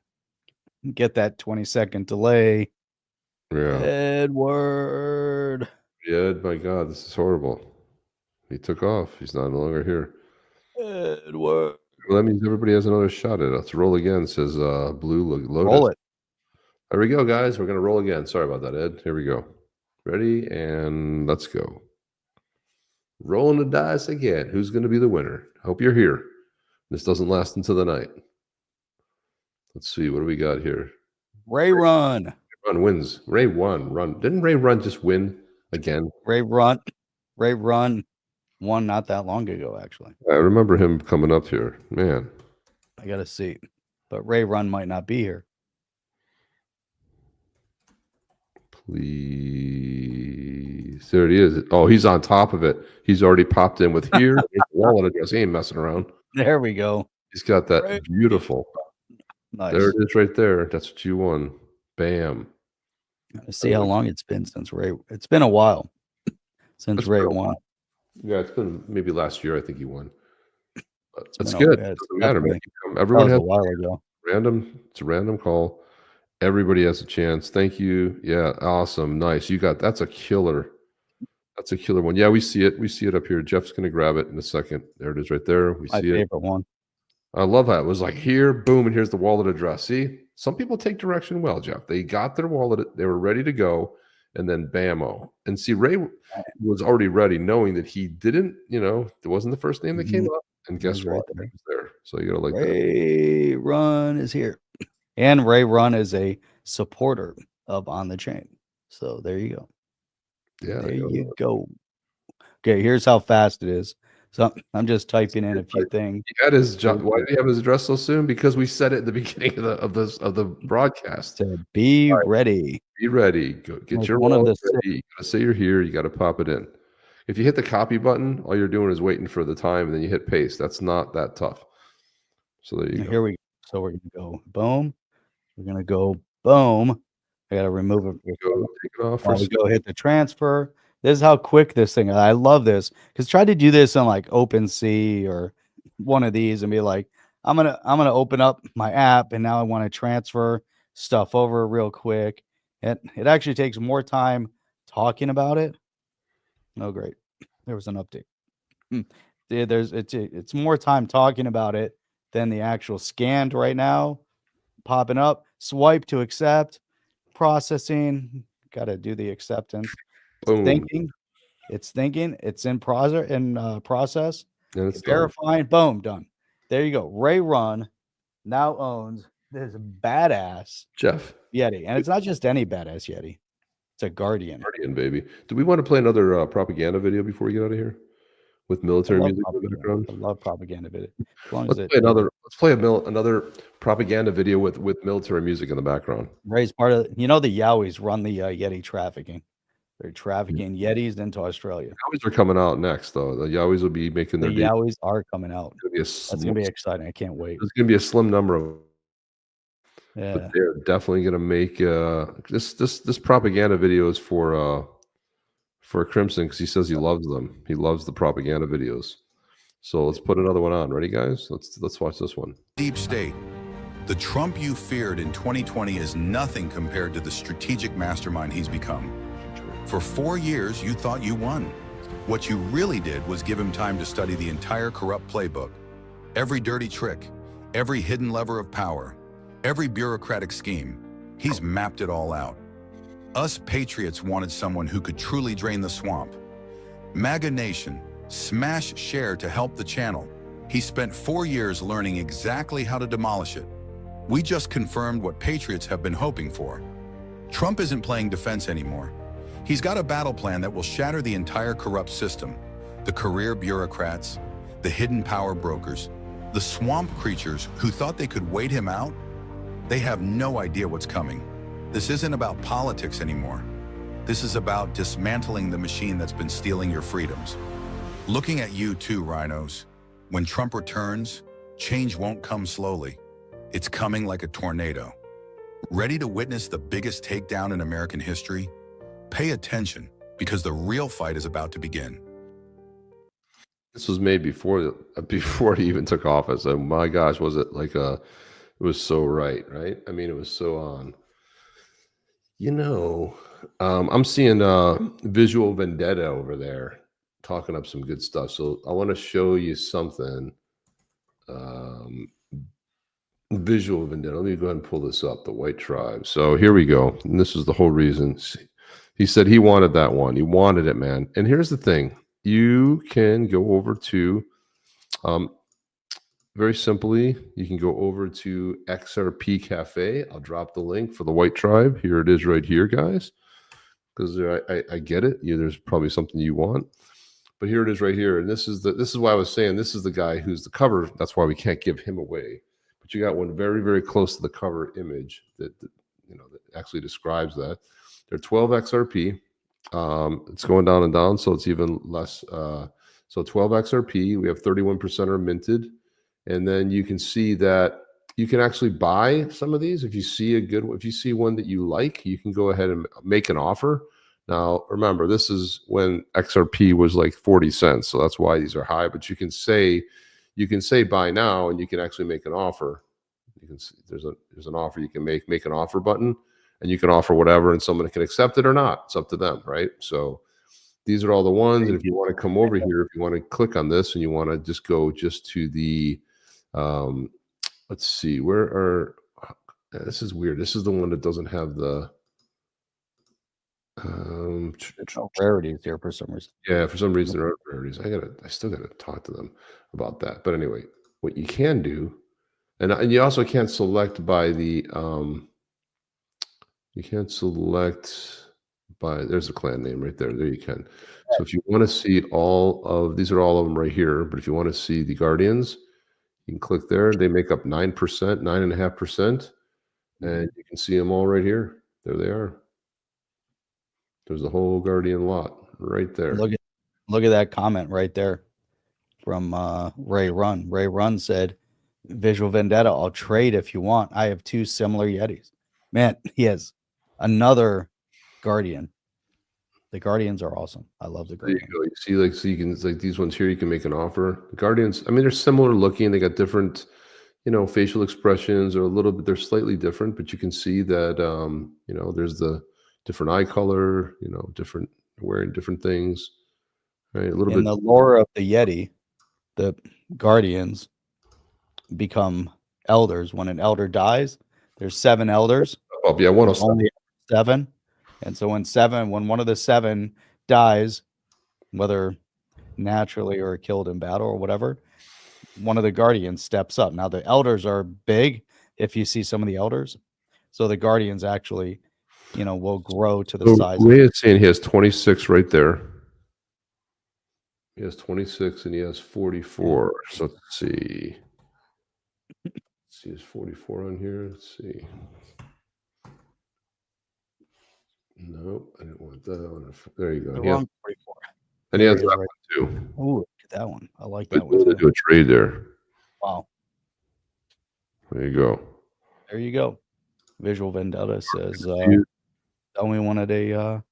Get that 20-second delay. Yeah. Edward. Ed, my God, this is horrible. He took off. He's no longer here. Edward. Well, that means everybody has another shot at it. Let's roll again. Says blue loaded. Roll it. There we go, guys. We're gonna roll again. Sorry about that, Ed. Here we go. Ready and let's go. Rolling the dice again. Who's going to be the winner? Hope you're here. This doesn't last until the night. Let's see. What do we got here? Ray Run. Run wins. Ray won. Run. Didn't Ray Run just win again? Ray Run won not that long ago, actually. I remember him coming up here. Man. I got to see. But Ray Run might not be here. Please. There it is. Oh, he's on top of it. He's already popped in with here. Wallet address. He ain't messing around. There we go. He's got that beautiful. Nice. There it is right there. That's what you won. Bam. Let's see how long it's been since Ray. It's been a while since Ray won. Yeah, it's been maybe last year. I think he won. That's been good. yeah, It doesn't matter, man. Everyone has It's a random call. Everybody has a chance. Thank you. Yeah, awesome. Nice. That's a killer. That's a killer one. Yeah, we see it. We see it up here. Jeff's gonna grab it in a second. There it is right there. We My see it. favorite one. I love how it was like here, boom, and here's the wallet address. See, some people take direction well, Jeff. They got their wallet, they were ready to go, and then bammo. And see, Ray was already ready, knowing that he didn't, it wasn't the first name that came up. And guess what? He was there. So you gotta like that. Ray Run is here. And Ray Run is a supporter of On the Chain. So there you go. Yeah. There you go. Okay, here's how fast it is. So I'm just typing in a few things. He had his why did he have his address so soon? Because we said it at the beginning of the broadcast. So be ready. Be ready. Go get your wallet ready. You gotta say you're here. You gotta pop it in. If you hit the copy button, all you're doing is waiting for the time, and then you hit paste. That's not that tough. So there you go. Here we go. So we're gonna go boom. We're gonna go boom. I gotta remove it. Take it off. We go hit the transfer. This is how quick this thing. I love this because try to do this on like OpenSea or one of these and be like, I'm gonna open up my app and now I want to transfer stuff over real quick. It actually takes more time talking about it. Oh, great. There was an update. Yeah, it's more time talking about it than the actual scanned right now. Popping up, swipe to accept, processing. Got to do the acceptance. Boom. It's thinking. It's in process. And it's verifying. Boom, done. There you go. Ray Run now owns this badass Jeff Yeti, and it's not just any badass Yeti. It's a Guardian. Guardian, baby. Do we want to play another propaganda video before we get out of here with military music in the background? I love propaganda video. Let's play another propaganda video with military music in the background. Ray's part of the Yowies run the Yeti trafficking. They're trafficking Yetis into Australia. Yowies are coming out next, though. The Yowies will be making their. The Yowies are coming out. That's gonna be exciting. I can't wait. There's gonna be a slim number of. Yeah, but they're definitely gonna make this propaganda video is for Crimson because he says he loves them. He loves the propaganda videos. So let's put another one on. Ready, guys? Let's watch this one. Deep state. The Trump you feared in 2020 is nothing compared to the strategic mastermind he's become. For 4 years, you thought you won. What you really did was give him time to study the entire corrupt playbook. Every dirty trick, every hidden lever of power, every bureaucratic scheme. He's mapped it all out. Us patriots wanted someone who could truly drain the swamp. MAGA Nation, smash share to help the channel. He spent 4 years learning exactly how to demolish it. We just confirmed what patriots have been hoping for. Trump isn't playing defense anymore. He's got a battle plan that will shatter the entire corrupt system. The career bureaucrats, the hidden power brokers, the swamp creatures who thought they could wait him out, they have no idea what's coming. This isn't about politics anymore. This is about dismantling the machine that's been stealing your freedoms. Looking at you too, rhinos. When Trump returns, change won't come slowly. It's coming like a tornado. Ready to witness the biggest takedown in American history? Pay attention, because the real fight is about to begin. This was made before he even took office. Oh my gosh, was it like it was so right? I mean, it was so on. I'm seeing Visual Vendetta over there talking up some good stuff. So I want to show you something. Visual Vendetta. Let me go ahead and pull this up. The White Tribe. So here we go. And this is the whole reason. He said he wanted that one. He wanted it, man. And here's the thing. you can go over to, very simply, you can go over to XRP.cafe. I'll drop the link for the White Tribe. Here it is right here, guys, because I get it. There's probably something you want. But here it is right here. And this is why I was saying this is the guy who's the cover. That's why we can't give him away. But you got one very, very close to the cover image that actually describes that. They're 12 XRP. It's going down and down, so it's even less. So 12 XRP. We have 31% are minted. And then you can see that you can actually buy some of these. If you see one that you like, you can go ahead and make an offer. Now, remember, this is when XRP was like 40 cents. So that's why these are high, but you can say buy now, and you can actually make an offer. You can see there's an offer you can make an offer button, and you can offer whatever, and someone can accept it or not. It's up to them, right? So these are all the ones. And if you want to come over here, if you want to click on this and you want to just go to the, let's see, this is weird. This is the one that doesn't have the, rarities here for some reason. Yeah, for some reason there are rarities. I still gotta talk to them about that. But anyway, what you can do, and you also can't select by the, you can't select by, there's a clan name right there. There you can. So if you want to see these are all of them right here. But if you want to see the Guardians, you can click there. They make up 9%, 9.5%, and you can see them all right here. There they are. There's the whole Guardian lot right there. Look at that comment right there from Ray Run. Ray Run said, "Visual Vendetta, I'll trade if you want. I have 2 similar Yetis." Man, he has another Guardian. The Guardians are awesome. I love the Guardian. There you go. You see, you can, like these ones here, you can make an offer. The Guardians, I mean, they're similar looking. They got different, facial expressions, or they're slightly different, but you can see that, there's the different eye color, different, wearing different things, right? A little bit. In the lore of the Yeti, the Guardians become elders. When an elder dies, there's 7 elders. Oh, yeah, 107. Only 7. And so when one of the 7 dies, whether naturally or killed in battle or whatever, one of the Guardians steps up. Now the elders are big, if you see some of the elders. So the Guardians actually, will grow to the size. Ray is saying he has 26 right there. He has 26 and he has 44. So let's see. Is 44 on here? Let's see. Nope, I didn't want that one. There you go. The wrong 44. And he has that one too. Oh, look at that one. I like that one Too. too. Do a trade there. Wow. There you go. There you go. Visual Vendetta says only wanted a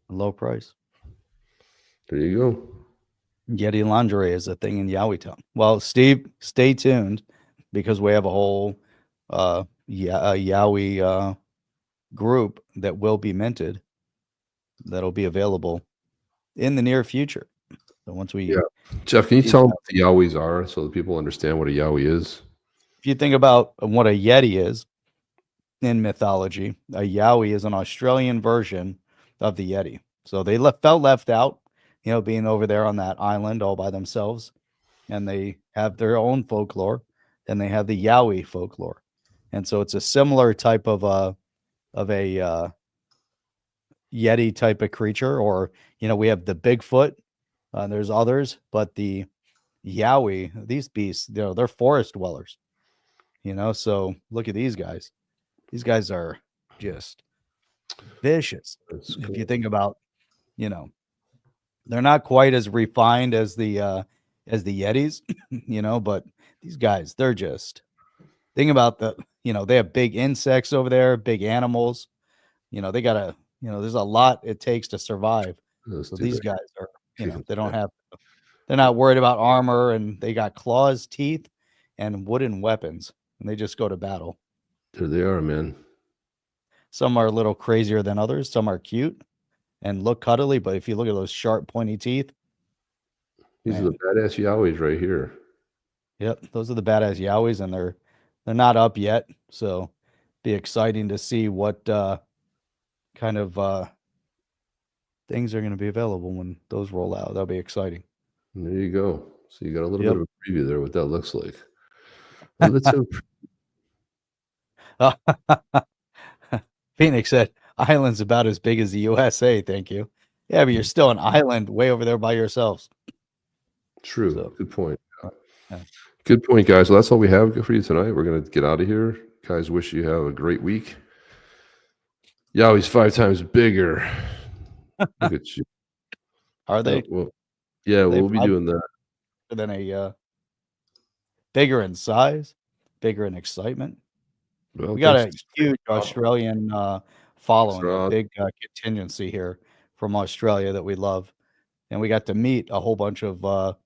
low price. There you go. Yeti lingerie is a thing in Yowie. Well, Steve, stay tuned, because we have a whole Yowie group that will be minted, that'll be available in the near future. So once we, Jeff, can you tell them what the Yowies are so that people understand what a Yowie is? If you think about what a Yeti is in mythology, a Yowie is an Australian version of the Yeti. So they felt left out, being over there on that island all by themselves, and they have their own folklore, and they have the Yowie folklore. And so it's a similar type of a Yeti type of creature, or, we have the Bigfoot, there's others, but the Yowie, these beasts, they're forest dwellers, so look at these guys. These guys are just vicious. If you think about, they're not quite as refined as the Yetis, but these guys, they're just, think about they have big insects over there, big animals, they gotta, there's a lot it takes to survive. So these guys are, they're not worried about armor, and they got claws, teeth, and wooden weapons, and they just go to battle. There they are, man. Some are a little crazier than others. Some are cute and look cuddly, but if you look at those sharp, pointy teeth, these are the badass Yowies right here. Yep, those are the badass Yowies, and they're not up yet, so be exciting to see what kind of things are going to be available when those roll out. That'll be exciting. There you go. So you got a little Yep. bit of a preview there, what that looks like. Let's Phoenix said, "Island's about as big as the USA." Thank you. Yeah, but you're still an island way over there by yourselves. True. So, Good point. yeah. Good point, guys. Well, that's all we have for you tonight. We're going to get out of here. Guys, wish you have a great week. Yowie's 5 times bigger. Look at you. Are they? Yeah, we'll be doing that. Than a bigger in size, bigger in excitement. Well, We got a thanks. huge Australian following, a Rod. big contingency here from Australia that we love, and we got to meet a whole bunch of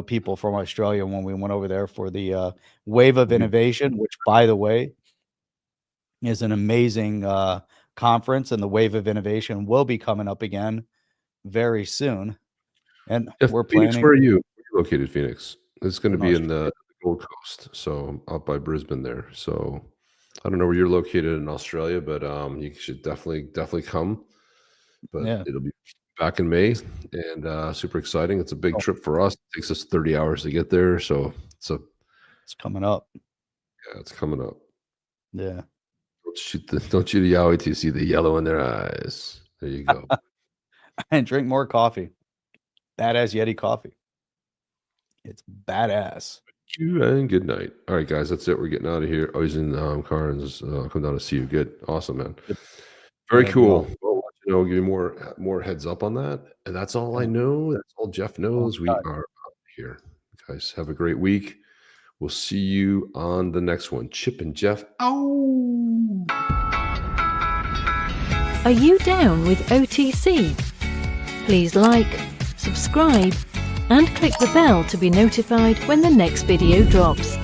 people from Australia when we went over there for the Wave of Innovation, which, by the way, is an amazing conference, and the Wave of Innovation will be coming up again very soon. And we're Phoenix, planning. where are you? Where are you located, Phoenix? It's going to In be in the Gold Coast, so up by Brisbane there. So I don't know where you're located in Australia, but you should definitely come. But Yeah. it'll be back in May, and super exciting. It's a big trip for us. It takes us 30 hours to get there, so it's coming up. Yeah, it's coming up. Yeah. Don't shoot the Yowie till you see the yellow in their eyes. There you go. And drink more coffee. Badass Yeti coffee. It's badass. Thank you and good night. All right, guys, that's it. We're getting out of here. Oh, he's in Carnes. Come down to see you. Good, awesome, man. Very cool. Well, I'll let you know, give you more heads up on that. And that's all I know. That's all Jeff knows. We are out here. Guys, have a great week. We'll see you on the next one. Chip and Jeff. Ow! Are you down with OTC? Please like, subscribe, and click the bell to be notified when the next video drops.